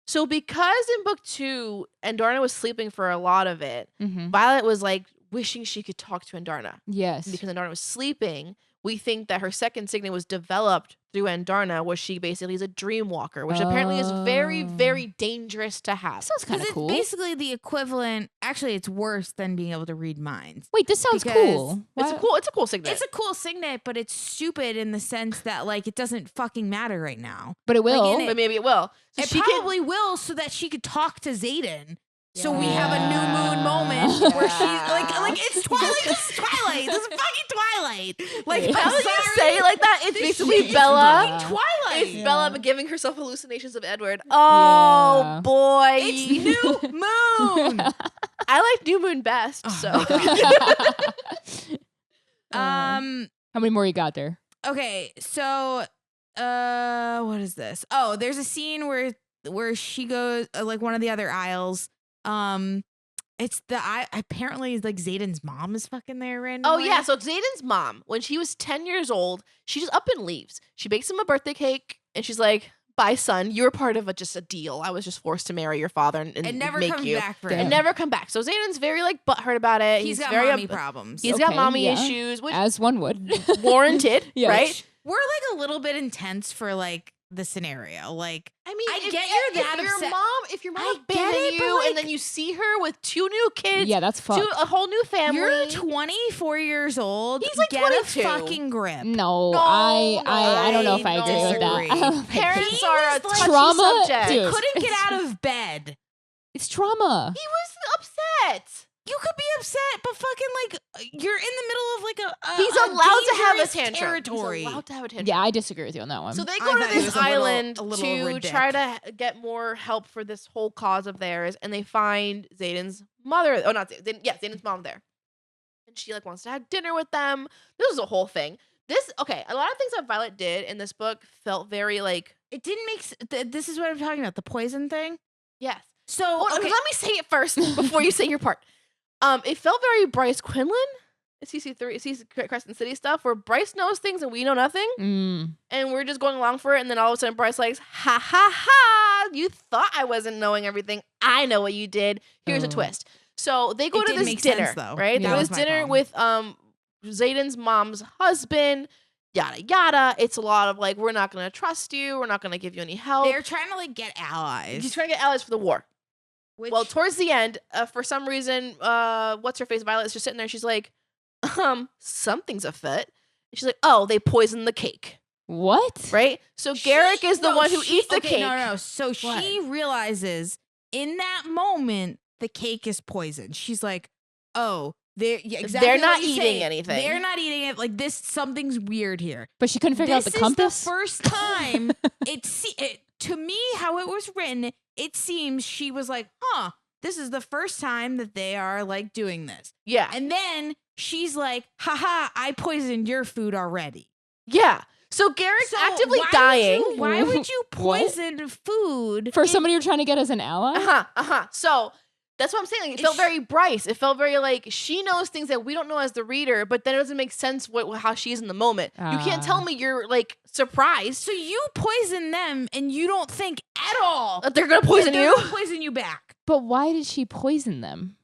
So because in book 2, Andarna was sleeping for a lot of it, Mhm. Violet was like wishing she could talk to Andarna. Yes. Because Andarna was sleeping, we think that her second signet was developed through Andarna, where she basically is a dream walker, which apparently is very, Oh. very dangerous to have. Sounds kind Because of cool. it's basically the equivalent. Actually, it's worse than being able to read minds. Wait, this sounds because cool. It's a cool signet. It's a cool signet, but it's stupid in the sense that like it doesn't fucking matter right now. But it will. in but maybe it will. So It she probably will, so that she could talk to Xaden. So we have a Yeah. new moon moment where she's like Yeah. it's Twilight. This is Twilight. This is fucking Twilight. Like, Yeah. I'm Now that you sorry. say it like that, it's This basically shit Bella. is fucking Twilight. It's Yeah. Bella giving herself hallucinations of Edward. Oh Yeah. boy, It's new moon. I like New Moon best. Oh, So How many more you got there? Okay, so what is this? Oh, there's a scene where she goes like one of the other aisles. It's apparently like Xaden's mom is fucking there randomly. oh yeah, so Xaden's mom, when she was 10 years old, she just up and leaves. She bakes him a birthday cake and she's like, bye, son. You were part of just a deal. I was just forced to marry your father and never make comes you. back for Damn. him. And never come back. So Xanon's very like butthurt about it. He's got very mommy problems. He's got Okay, mommy yeah. issues, which As one would. warranted, Yeah. right? We're like a little bit intense for like the scenario. Like, I mean, I if, get you're that if your upset. if your mom I get abandoned it, but, you, like, and then you see her with 2 new kids, Yeah, that's fucked. a whole new family. You're 24 years old. He's like Get 22. a fucking grip. No, No, I don't know if I no. agree with that. I don't think- Parents He are a was, like, touchy trauma, subject. dude. Couldn't get out of bed. It's trauma. He was upset. You could be upset, but fucking like you're in the middle of like a He's allowed to have a dangerous tantrum. territory. He's allowed to have a tantrum. Yeah, I disagree with you on that one. So they I go to thought he this was a little- island a little over to a dick. try to get more help for this whole cause of theirs, and they find Xaden's mother. Oh, not Xaden. Yeah, Xaden's mom there, and she like wants to have dinner with them. This is a whole thing. A lot of things that Violet did in this book felt very like It didn't make. This is what I'm talking about. The poison thing. yes. So Oh, okay. let me say it first before you say your part. It felt very Bryce Quinlan, CC3, Crescent City stuff, where Bryce knows things and we know nothing, and we're just going along for it. And then all of a sudden, Bryce like, ha ha ha! You thought I wasn't knowing everything. I know what you did. Here's a Oh. twist. So they go It to didn't this make dinner, sense, though. right? Yeah. They go That to this was my dinner problem. with Xaden's mom's husband. Yada yada. It's a lot of like, we're not gonna trust you. We're not gonna give you any help. They're trying to like get allies. He's trying to get allies for the war. Which, Well, towards the end, for some reason, what's her face? Violet's just sitting there. She's like, something's afoot. And she's like, oh, they poisoned the cake, What? right? So Garrick is the one who eats the okay, cake. No. So she realizes in that moment the cake is poisoned. She's like, oh, they're exactly They're not what you eating say. anything. They're not eating it. Like this, something's weird here. But she couldn't figure out This the compass. is the first time to me how it was written. It seems she was like, huh. This is the first time that they are like doing this. Yeah, And then she's like, haha, I poisoned your food already. yeah. So Garrick's So actively why dying. Why would you What? poison food? For somebody you're trying to get as an ally? So that's what I'm saying. Like, it felt very Bryce. It felt very like she knows things that we don't know as the reader, but then it doesn't make sense how she is in the moment. You can't tell me you're like surprised So you poison them and you don't think at all that they're gonna poison they're you. gonna poison you back. But why did she poison them?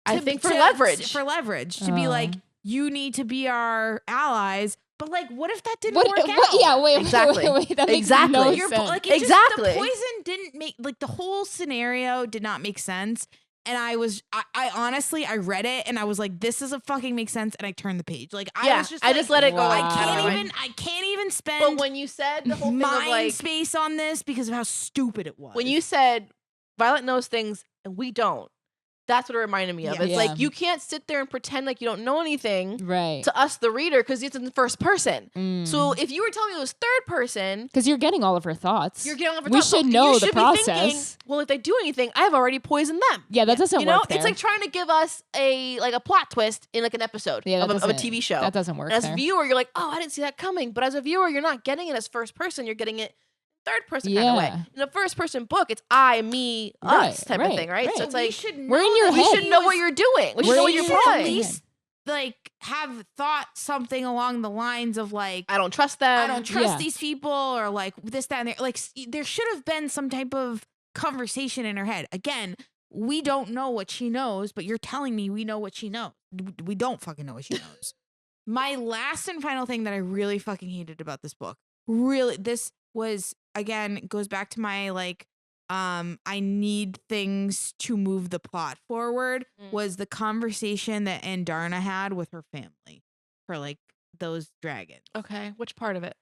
I think for leverage. For leverage. To be like, you need to be our allies. But like, what if that didn't work out? Yeah, wait, Exactly. wait. That makes Exactly. no You're sense. Like, it Exactly. Just, the poison didn't make, like, the whole scenario did not make sense. And I honestly, I read it and I was like, this doesn't fucking make sense. And I turned the page. Like, I was just I like, just let it go. Wow. Like, I can't even spend But when you said the whole thing of mind like, space on this because of how stupid it was. when you said Violet knows things and we don't, that's what it reminded me of. Yeah. It's Yeah. like you can't sit there and pretend like you don't know anything Right. to us, the reader, because it's in the first person. So Mm. if you were telling me it was third person, Because you're getting all of her thoughts. you're getting over We top. So should know you the should be thinking, process. well, if they do anything, I've already poisoned them. Yeah, that doesn't You know, work there. it's like trying to give us a plot twist in like an episode Yeah, that of a doesn't- TV show. That doesn't work And as there. a viewer, you're like, oh, I didn't see that coming. But as a viewer, you're not getting it as first person. You're getting it third person kind of way. Yeah. In a first person book, it's I, me, Right, us type right, of thing, right? So right. it's like We're in your we head. should know what you're doing. We should We're know what in you're your playing. at head. least like have thought something along the lines of like, I don't trust them. I don't trust Yeah. these people or like this, that, and there. Like there should have been some type of conversation in her head. Again, we don't know what she knows, but you're telling me we know what she knows. We don't fucking know what she knows. My last and final thing that I really fucking hated about this book, really, this was, again, goes back to my like, I need things to move the plot forward, was the conversation that Andarna had with her family for like those dragons. Okay, which part of it?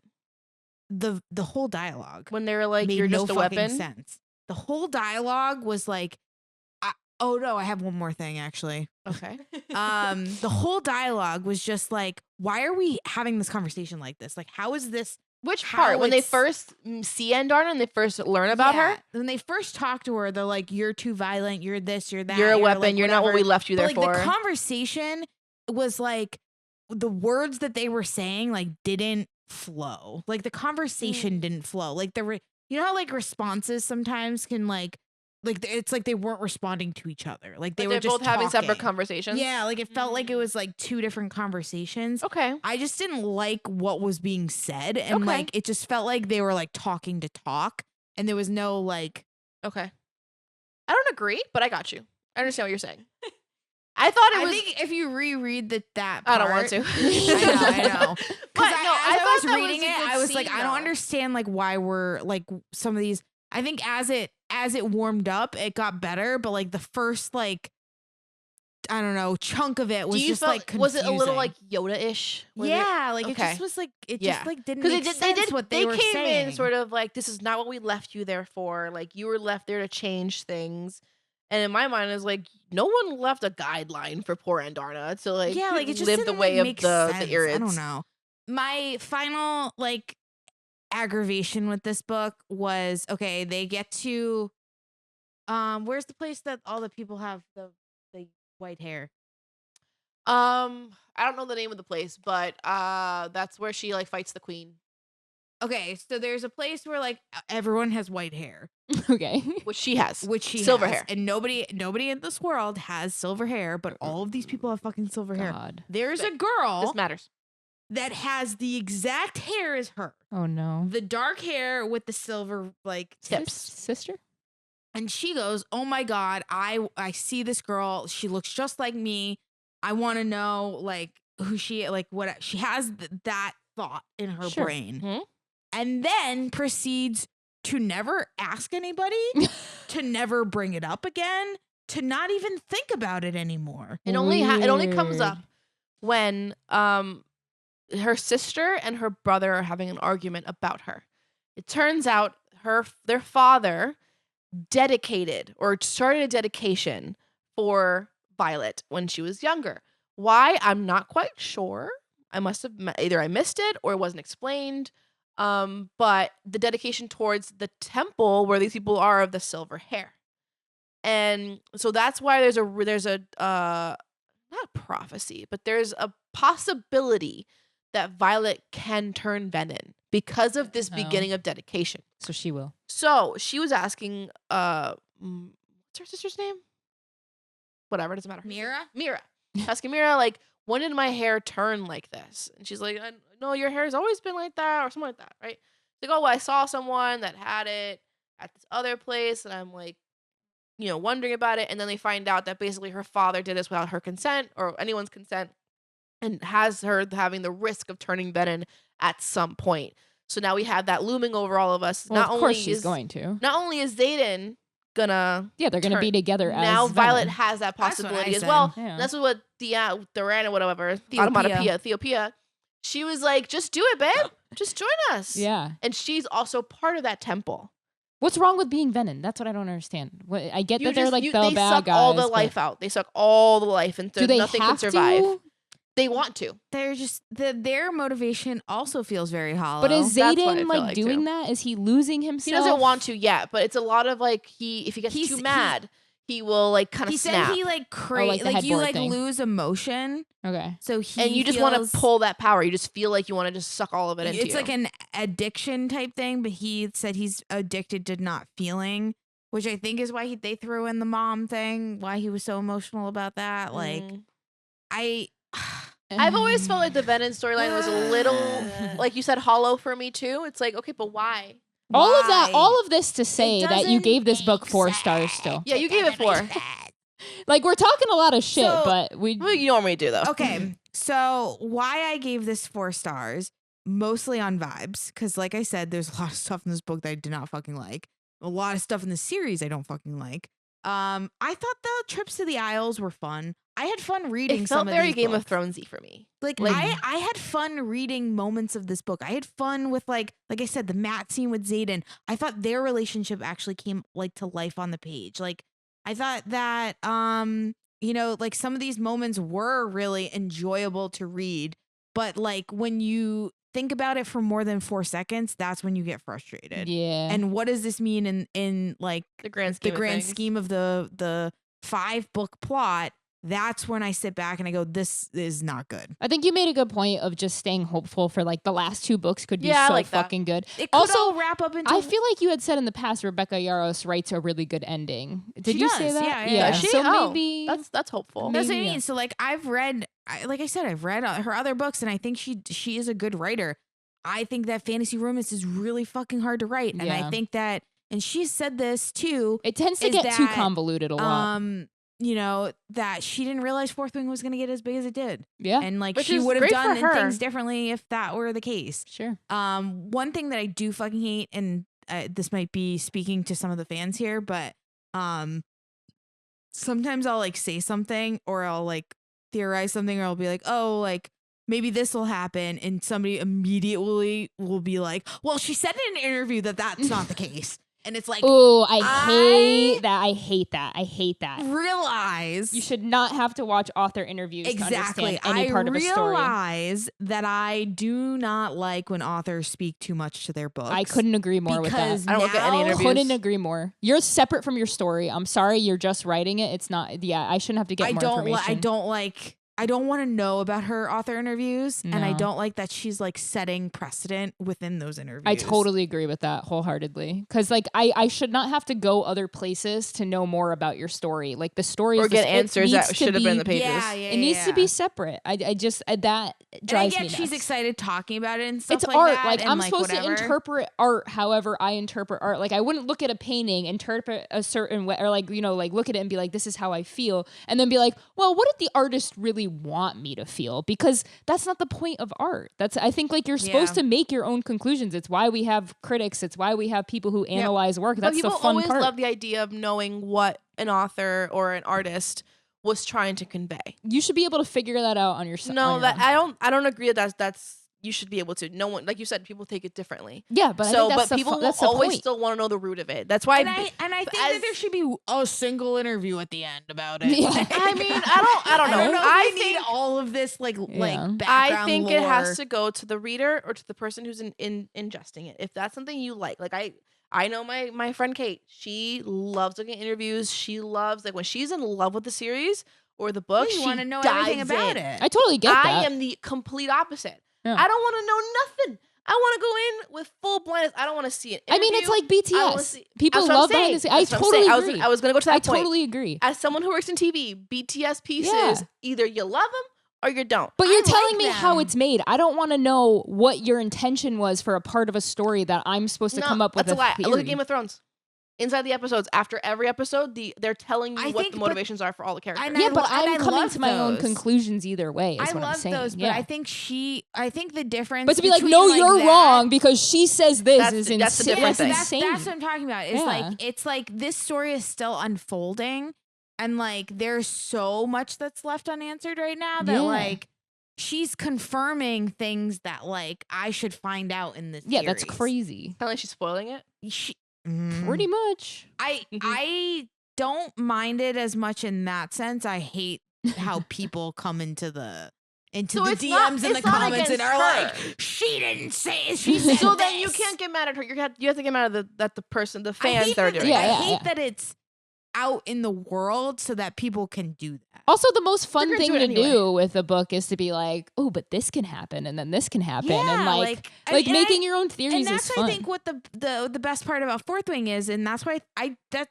The whole dialogue When they were like, made you're no just a fucking weapon? sense. The whole dialogue was like, oh no, I have one more thing actually. Okay. The whole dialogue was just like, why are we having this conversation like this? Like, how is this? Which How part? When they it's- first see Andarna and they first learn about Yeah, her? when they first talk to her, they're like, "You're too violent. You're this. You're that. You're a weapon. like, you're not what we whatever." left you there But, like, for. the conversation was like the words that they were saying like didn't flow. Like the conversation didn't flow. Like you know how like responses sometimes can like like it's like they weren't responding to each other. Like they But were they're just both having separate talking. conversations. Yeah, like it felt like it was like two different conversations. Okay. I just didn't like what was being said, and Okay. like it just felt like they were like talking to talk, and there was no like. Okay. I don't agree, but I got you. I understand what you're saying. I thought it was. I think if you reread that I part, don't want to. I know. But Because no, I as I thought was that reading was a it, good I was like, scene, I don't though. understand like why we're like some of these. I think as it warmed up, it got better, but like the first like I don't know chunk of it was just like confusing. Was it a little like Yoda-ish? Yeah, like it Okay. just was like it Yeah. just like didn't Because make sense what they were came saying. in sort of like, this is not what we left you there for. Like, you were left there to change things. And in my mind, it's like, no one left a guideline for poor Andarna to like, yeah, like it just live didn't the way make of sense. the Irids. I don't know. My final like aggravation with this book was okay. They get to where's the place that all the people have the white hair? I don't know the name of the place, but that's where she like fights the queen, Okay, so there's a place where like everyone has white hair, Okay. which she has. which she Silver has, hair. and nobody in this world has silver hair, but all of these people have fucking silver hair. God. There's a This girl matters. that has the exact hair as her, Oh no. the dark hair with the silver like Tips. Sister? and she goes, "Oh my god, I see this girl. She looks just like me. I want to know like who she like what she has that thought in her Sure. brain." Mhm. And then proceeds to never ask anybody, to never bring it up again, to not even think about it anymore. It only comes Weird. up when her sister and her brother are having an argument about her. It turns out their father dedicated or started a dedication for Violet when she was younger. Why? I'm not quite sure. I must have either I missed it or it wasn't explained. But the dedication towards the temple where these people are of the silver hair. And so that's why there's a not prophecy, but there's a possibility that Violet can turn Venom because of this Oh. beginning of dedication. So she will. So she was asking, what's her sister's name? Whatever, it doesn't matter. Mira. Asking Mira, like, when did my hair turn like this? And she's like, no, your hair has always been like that, or something like that, right? She's like, oh, well, I saw someone that had it at this other place, and I'm like, wondering about it. And then they find out that basically her father did this without her consent or anyone's consent, and has her having the risk of turning Venom at some point. So now we have that looming over all of us. Well, of course she's going to. Not only is Zayden gonna Yeah, they're gonna be together as now Violet Venom. has that That's what possibility I as said. well. Yeah. That's what Diana, whatever, Theopia. Theopia, she was like, just do it, babe. Just join us. Yeah. And she's also part of that temple. What's wrong with being Venom? That's what I don't understand. I get You that they're just- like you- the they bad suck guys. all the but life out. They suck all the life, and do they nothing have can survive. to? They want to. They're just their motivation also feels very hollow. But is That's what I Zayden feel like like, doing too. that? Is he losing himself? He doesn't want to yet, but it's a lot of like if he gets He's- too he- mad, he will like kind he of said snap. he like like the like you headboard like thing. lose emotion. Okay. So he and you just want to pull that power. You just feel like you want to just suck all of it into It's you. like an addiction type thing, but he said he's addicted to not feeling, which I think is why they threw in the mom thing, why he was so emotional about that. Like, I've always felt like the Venom storyline was a little, like you said, hollow for me too. It's like, okay, but why? all of this to say that you doesn't gave this book make 4 stars still. Yeah, you gave it 4. Like we're talking a lot of shit, So- but we Well, you normally do though. Okay, so why I gave this 4 stars, mostly on vibes, because like I said, there's a lot of stuff in this book that I did not fucking like. A lot of stuff in the series I don't fucking like. I thought the trips to the Isles were fun. I had fun reading It some felt of very these Game books. of Thronesy for me. Like Like- I had fun reading moments of this book. I had fun with like I said, the Matt scene with Zayden. I thought their relationship actually came like to life on the page. Like I thought that like some of these moments were really enjoyable to read, but like when you think about it for more than 4 seconds, that's when you get frustrated. yeah. And what does this mean in like The grand the scheme. grand scheme of the 5-book plot? that's when I sit back and I go, this is not good. I think you made a good point of just staying hopeful for like the last 2 books could be Yeah, I so like that. fucking good. It could Also, all wrap up into I feel like you had said in the past Rebecca Yarros writes a really good ending. Did She you say does, that? yeah. Does she? So Oh, maybe that's hopeful. That's what I Maybe, mean. yeah. So like I've read her other books, and I think she is a good writer. I think that fantasy romance is really fucking hard to write, and I Yeah. think that, and she said this too. it tends to is get too that, convoluted a lot. You know, that she didn't realize Fourth Wing was going to get as big as it did, Yeah, and like Which she is would have great done for her. things differently if that were the case. sure. One thing that I do fucking hate, and this might be speaking to some of the fans here, but sometimes I'll like say something, or I'll like theorize something, or I'll be like, oh, like maybe this will happen, and somebody immediately will be like, well, she said in an interview that that's not the case, and it's like, Oh, I hate that. I hate that. I hate that. realize You should not have to watch author interviews exactly. to understand any part of a story. realize that I do not like when authors speak too much to their books. I couldn't agree more with that. because I don't look at any now- interviews. Couldn't agree more. You're separate from your story. I'm sorry, you're just writing it. It's not. Yeah, I shouldn't have to get more information. I don't want to know about her author interviews, and I No. don't like that she's like setting precedent within those interviews. I totally agree with that wholeheartedly. Because like I should not have to go other places to know more about your story. Like the story Or is get it answers needs that to should have been in be- the pages. Yeah, It needs to be separate. I just that And I drives get me she's nuts. excited talking about it and stuff It's like art. that. Like and, I'm like, supposed whatever. to interpret art however I interpret art. Like I wouldn't look at a painting, interpret a certain way, or like like look at it and be like, this is how I feel, and then be like, well, what did the artist really want me to feel? Because that's not the point of art. I think like you're supposed Yeah. to make your own conclusions. It's why we have critics. It's why we have people who analyze work. But That's the people fun always part. love the idea of knowing what an author or an artist was trying to convey. You should be able to figure that out on your own. No, that I don't agree that that's you should be able to. No one, like you said, people take it differently. Yeah, but I So, think that's but people will that's the always point. still want to know the root of it. That's why. And I think that there should be a single interview at the end about it. Yeah. I mean, I don't know. I don't know. I If we need think all of this like Yeah. background I think it lore. has to go to the reader or to the person who's in ingesting it. If that's something you like I know my friend Kate, she loves looking at interviews. She loves, like, when she's in love with the series or the book, You she want to know dives everything about in. it. I totally get that. I am the complete opposite. Yeah. I don't want to know nothing. I want to go in with full blindness. I don't want to see it. I mean, it's like I wanna BTS. see- People That's what I'm love behind saying. the scenes. I That's what I'm totally saying. agree. I was going to go to that I point. totally agree. As someone who works in TV, BTS pieces, Yeah. either you love them or you don't. But you're I telling like me how them. it's made. I don't want to know what your intention was for a part of a story that I'm supposed to come up with that's a lie. theory. Look at Game of Thrones. Inside the episodes, after every episode, they're telling you I what think- the but- motivations are for all the characters. And yeah, I but lo- and I'm I coming love to my own those. conclusions either way. Is I what I'm love saying. those, but yeah. I think the difference. But to be like, between, no, like, you're that- wrong because she says this That's is the- that's the insane. different thing. That's insane. what I'm talking about. Is Yeah. like it's like this story is still unfolding, and like there's so much that's left unanswered right now that Yeah. like she's confirming things that like I should find out in this. Yeah, that's series. crazy. Kind of like she's spoiling it. Pretty much. I don't mind it as much in that sense. I hate how people come into the So it's DMs not- and the it's not comments and against are her. like, she didn't say. She said So then you this." can't get mad at her. You have to get mad at the person, the I fans hate that are that- doing Yeah, it. I yeah, hate yeah. that it's out in the world so that people can do that. Also, the most fun gonna thing do it to anyway. do with a book is to be like, oh, but this can happen, and then this can happen, and Yeah, like I mean, and making I- your own And theories that's is fun. I think what the best part about Fourth Wing is, and that's why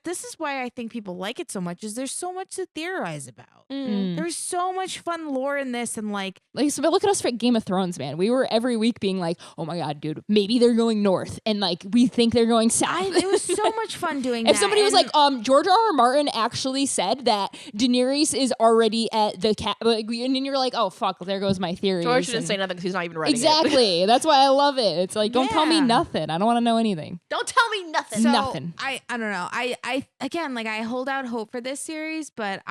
this is why I think people like it so much, is there's so much to theorize about. Mm. There's so much fun lore in this, and like So, but look at us for Game of Thrones, man. We were every week being like, "Oh my god, dude, maybe they're going north," and like we think they're going south. it was so much fun doing. If that. somebody was and- like, George R.R. Martin actually said that Daenerys is already at the and then you're like, "Oh fuck, there goes my theory." George didn't say nothing because he's not even writing it. Exactly. That's why I love it. It's like, don't tell me Yeah. nothing. I don't want to know anything. Don't tell me nothing. So, Nothing. I don't know. I again, like, I hold out hope for this series, but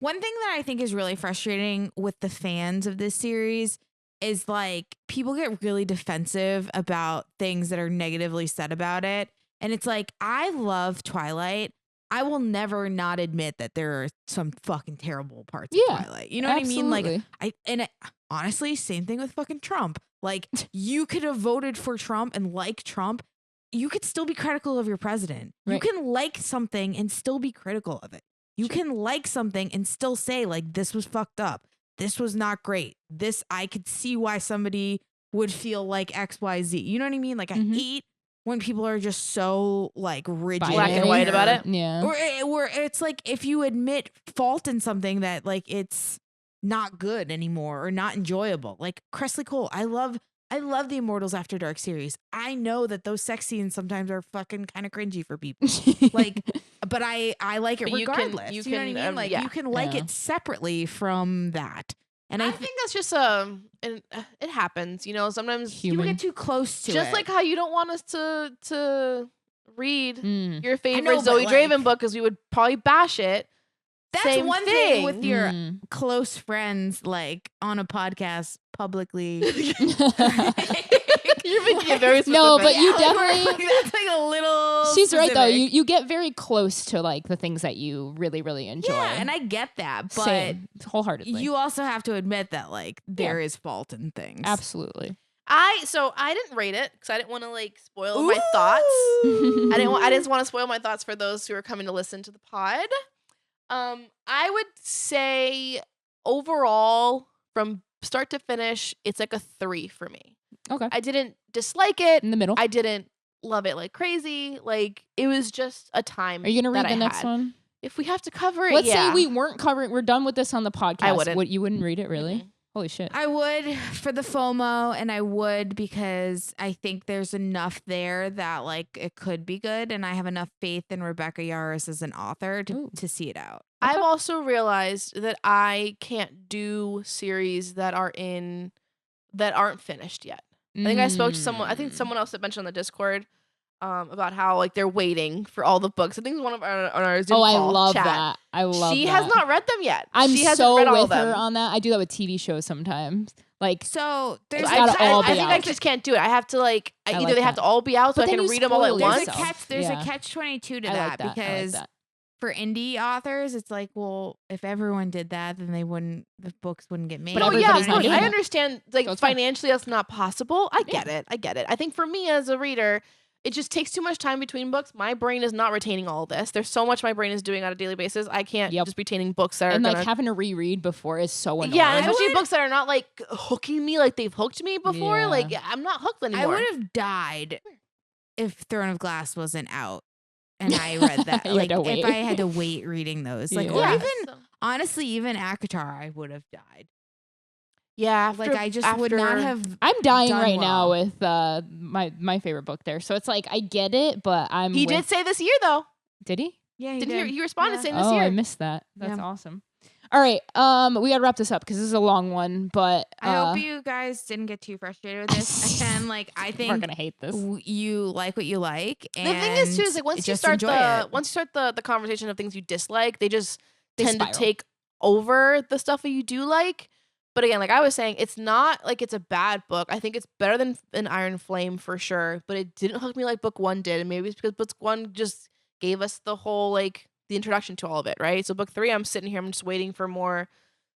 one thing that I think is really frustrating with the fans of this series is like people get really defensive about things that are negatively said about it. And it's like, I love Twilight. I will never not admit that there are some fucking terrible parts Yeah, of Twilight. You know what I mean? Like, Absolutely. honestly, same thing with fucking Trump. Like, you could have voted for Trump and like Trump. You could still be critical of your president. You Right. can like something and still be critical of it. You can like something and still say like, this was fucked up. This was not great. This, I could see why somebody would feel like XYZ. You know what I mean? Like I hate when people are just so like rigid, black and white about it. Yeah. Or it's like if you admit fault in something that like it's not good anymore or not enjoyable. Like Cressley Cole, I love the Immortals After Dark series. I know that those sex scenes sometimes are fucking kind of cringy for people. Like, but I like it But regardless. You know what I mean? Like you can like it separately from that. And I think that's just it happens, you know. Sometimes people get too close to it. Just like how you don't want us to read your favorite know, Zoe but, Draven like, book because we would probably bash it. That's Same one thing with your close friends, like on a podcast publicly. You're making it very specific. No, but you definitely. That's like a little. She's right though. specific. You get very close to like the things that you really really enjoy. Yeah, and I get that, but Same, wholeheartedly. you also have to admit that like there is fault in things. Absolutely. I didn't rate it because I didn't want to like spoil my thoughts. I didn't want to spoil my thoughts for those who are coming to listen to the pod. I would say overall, from start to finish, it's like a 3 for me. Okay. I didn't dislike it. In the middle. I didn't love it like crazy. Like it was just a time. Are you gonna read that the I next had. one? If we have to cover it, Let's yeah. say we weren't covering. We're done with this on the podcast. I wouldn't. You wouldn't read it, really? Mm-mm. Holy shit! I would for the FOMO, and I would because I think there's enough there that like it could be good, and I have enough faith in Rebecca Yarros as an author to see it out. I've also realized that I can't do series that aren't finished yet. I think I spoke to someone. I think someone else that mentioned on the Discord about how like they're waiting for all the books. I think it was one of our Zoom Oh, I call love chat. that. I love. She that. has not read them yet. I'm she hasn't so read all with of them. her on that. I do that with TV shows sometimes. Like, So there's It's gotta all I be think I out. just can't do it. I have to like I either like they have that. to all be out so But I then can you read them all at spoil once. yourself. There's Yeah. a catch-22 to I that like that. because I like that. for indie authors, it's like, well, if everyone did that, then the books wouldn't get made. But No, yeah, everybody's of not course. doing I that. understand. Like So it's fine. financially, that's not possible. I get it. I think for me as a reader, it just takes too much time between books. My brain is not retaining all this. There's so much my brain is doing on a daily basis. I can't just be retaining books that are and gonna. like having to reread before is so annoying. Yeah, and especially books that are not like hooking me like they've hooked me before. Yeah. Like I'm not hooked anymore. I would have died if Throne of Glass wasn't out and I read that. You had Like to if wait. I had to wait reading those. Like Yeah. or Yeah, even so- honestly, even ACOTAR, I would have died. yeah. After, Like I just would not after- have. I'm dying done right now well. with my favorite book there. So it's like I get it, but I'm. He with- did say this year though. Did he? Yeah, Didn't he responded saying this Oh, year? I missed that. That's Yeah. awesome. All right, we gotta wrap this up because this is a long one. But I hope you guys didn't get too frustrated with this. Again, like I we're think gonna hate this. you like what you like. And The thing is too is like once you just start enjoy the it. the conversation of things you dislike, they just They tend spiral. to take over the stuff that you do like. But again, like I was saying, it's not like it's a bad book. I think it's better than an Iron Flame for sure. But it didn't hook me like book 1 did, and maybe it's because book 1 just gave us the whole like the introduction to all of it, right? So book 3, I'm sitting here, I'm just waiting for more.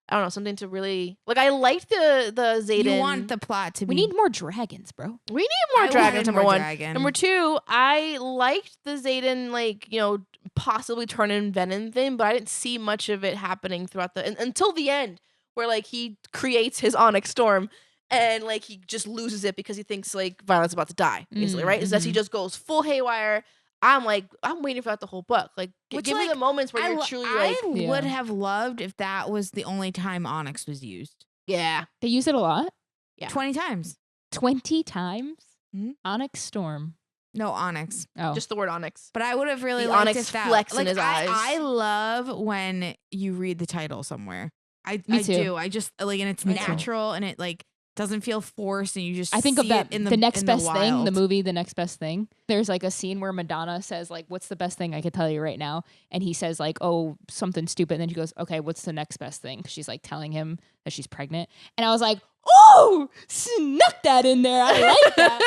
I don't know, something to really like. I liked the Zayden. You want the plot to We be. need more dragons, bro. We need more I dragons. wanted Number more 1. dragon. Number 2, I liked the Zayden, like, you know, possibly turn in venom thing, but I didn't see much of it happening throughout until the end, where like he creates his Onyx Storm and like he just loses it because he thinks like Violet's about to die, basically, right? Is that he just goes full haywire. I'm like, I'm waiting for that the whole book. Like, Which, give me like, the moments where you're truly like, I Yeah. would have loved if that was the only time Onyx was used. yeah. They use it a lot. Yeah. 20 times. 20 times. Mhm. Onyx Storm. No, Onyx. Oh, Just the word Onyx. But I would have really The liked Onyx if that. flex in like, his eyes. I love when you read the title somewhere. I Me too. do. I just like, and it's Me too. natural and it like doesn't feel forced, and you just I think of see that it in the next in best thing, the wild. movie, The Next Best Thing. There's like a scene where Madonna says like, "What's the best thing I could tell you right now?" And he says like, "Oh, something stupid." And then she goes, "Okay, what's the next best thing?" 'Cause she's like telling him that she's pregnant. And I was like, "Oh, snuck that in there. I like that."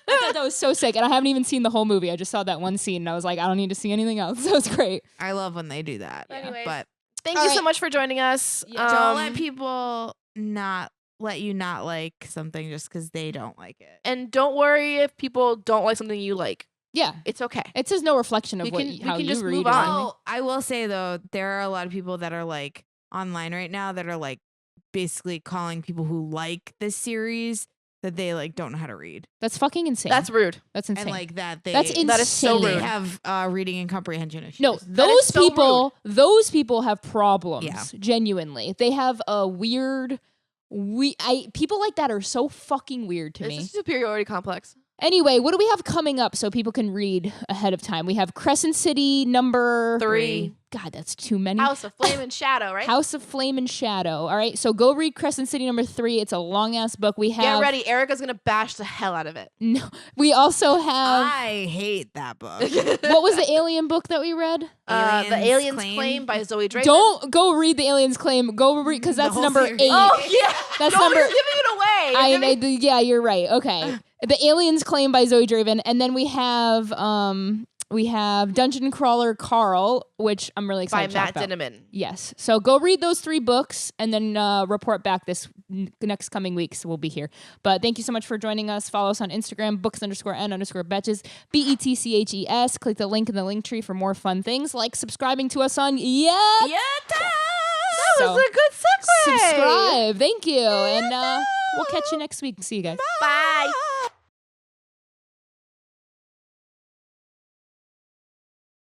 I thought that was so sick. And I haven't even seen the whole movie. I just saw that one scene, and I was like, I don't need to see anything else. So it's great. I love when they do that. But anyways, But Thank All you so right. much for joining us. don't let people not let you not like something just because they don't like it. And don't worry if people don't like something you like. Yeah. It's okay. It says no reflection of We what can- we how can you just read move or on. anything. Oh, I will say though, there are a lot of people that are like online right now that are like basically calling people who like this series that they like don't know how to read. That's fucking insane. That's rude. That's insane. And like that they That's insane. That is so they rude. have reading and comprehension issues. No, That is those people have problems. Yeah. Genuinely, they have a weird. People like that are so fucking weird to It's me. a superiority complex. Anyway, what do we have coming up so people can read ahead of time? We have Crescent City number 3. God, that's too many. House of Flame and Shadow, right? House of Flame and Shadow. All right, so go read Crescent City number 3. It's a long ass book. We have Get ready. Erica's going to bash the hell out of it. No, we also have I hate that book. what was the alien book that we read? The Alien's Claim by Zoe Draven. Don't go read the Alien's Claim. Go read because that's whole number series. 8. Oh, yeah. That's no, number. you're giving it away. You're giving- Yeah, you're right. Okay, the Alien's Claim by Zoe Draven, and then we have Dungeon Crawler Carl, which I'm really by excited to talk Matt about. Dinneman. Yes. So go read those 3 books and then report back this next coming weeks. We'll be here. But thank you so much for joining us. Follow us on Instagram, books_n_Betches, BETCHES. Click the link in the link tree for more fun things like subscribing to us on That was a good segue. Subscribe. Thank you. And we'll catch you next week. See you guys. Bye.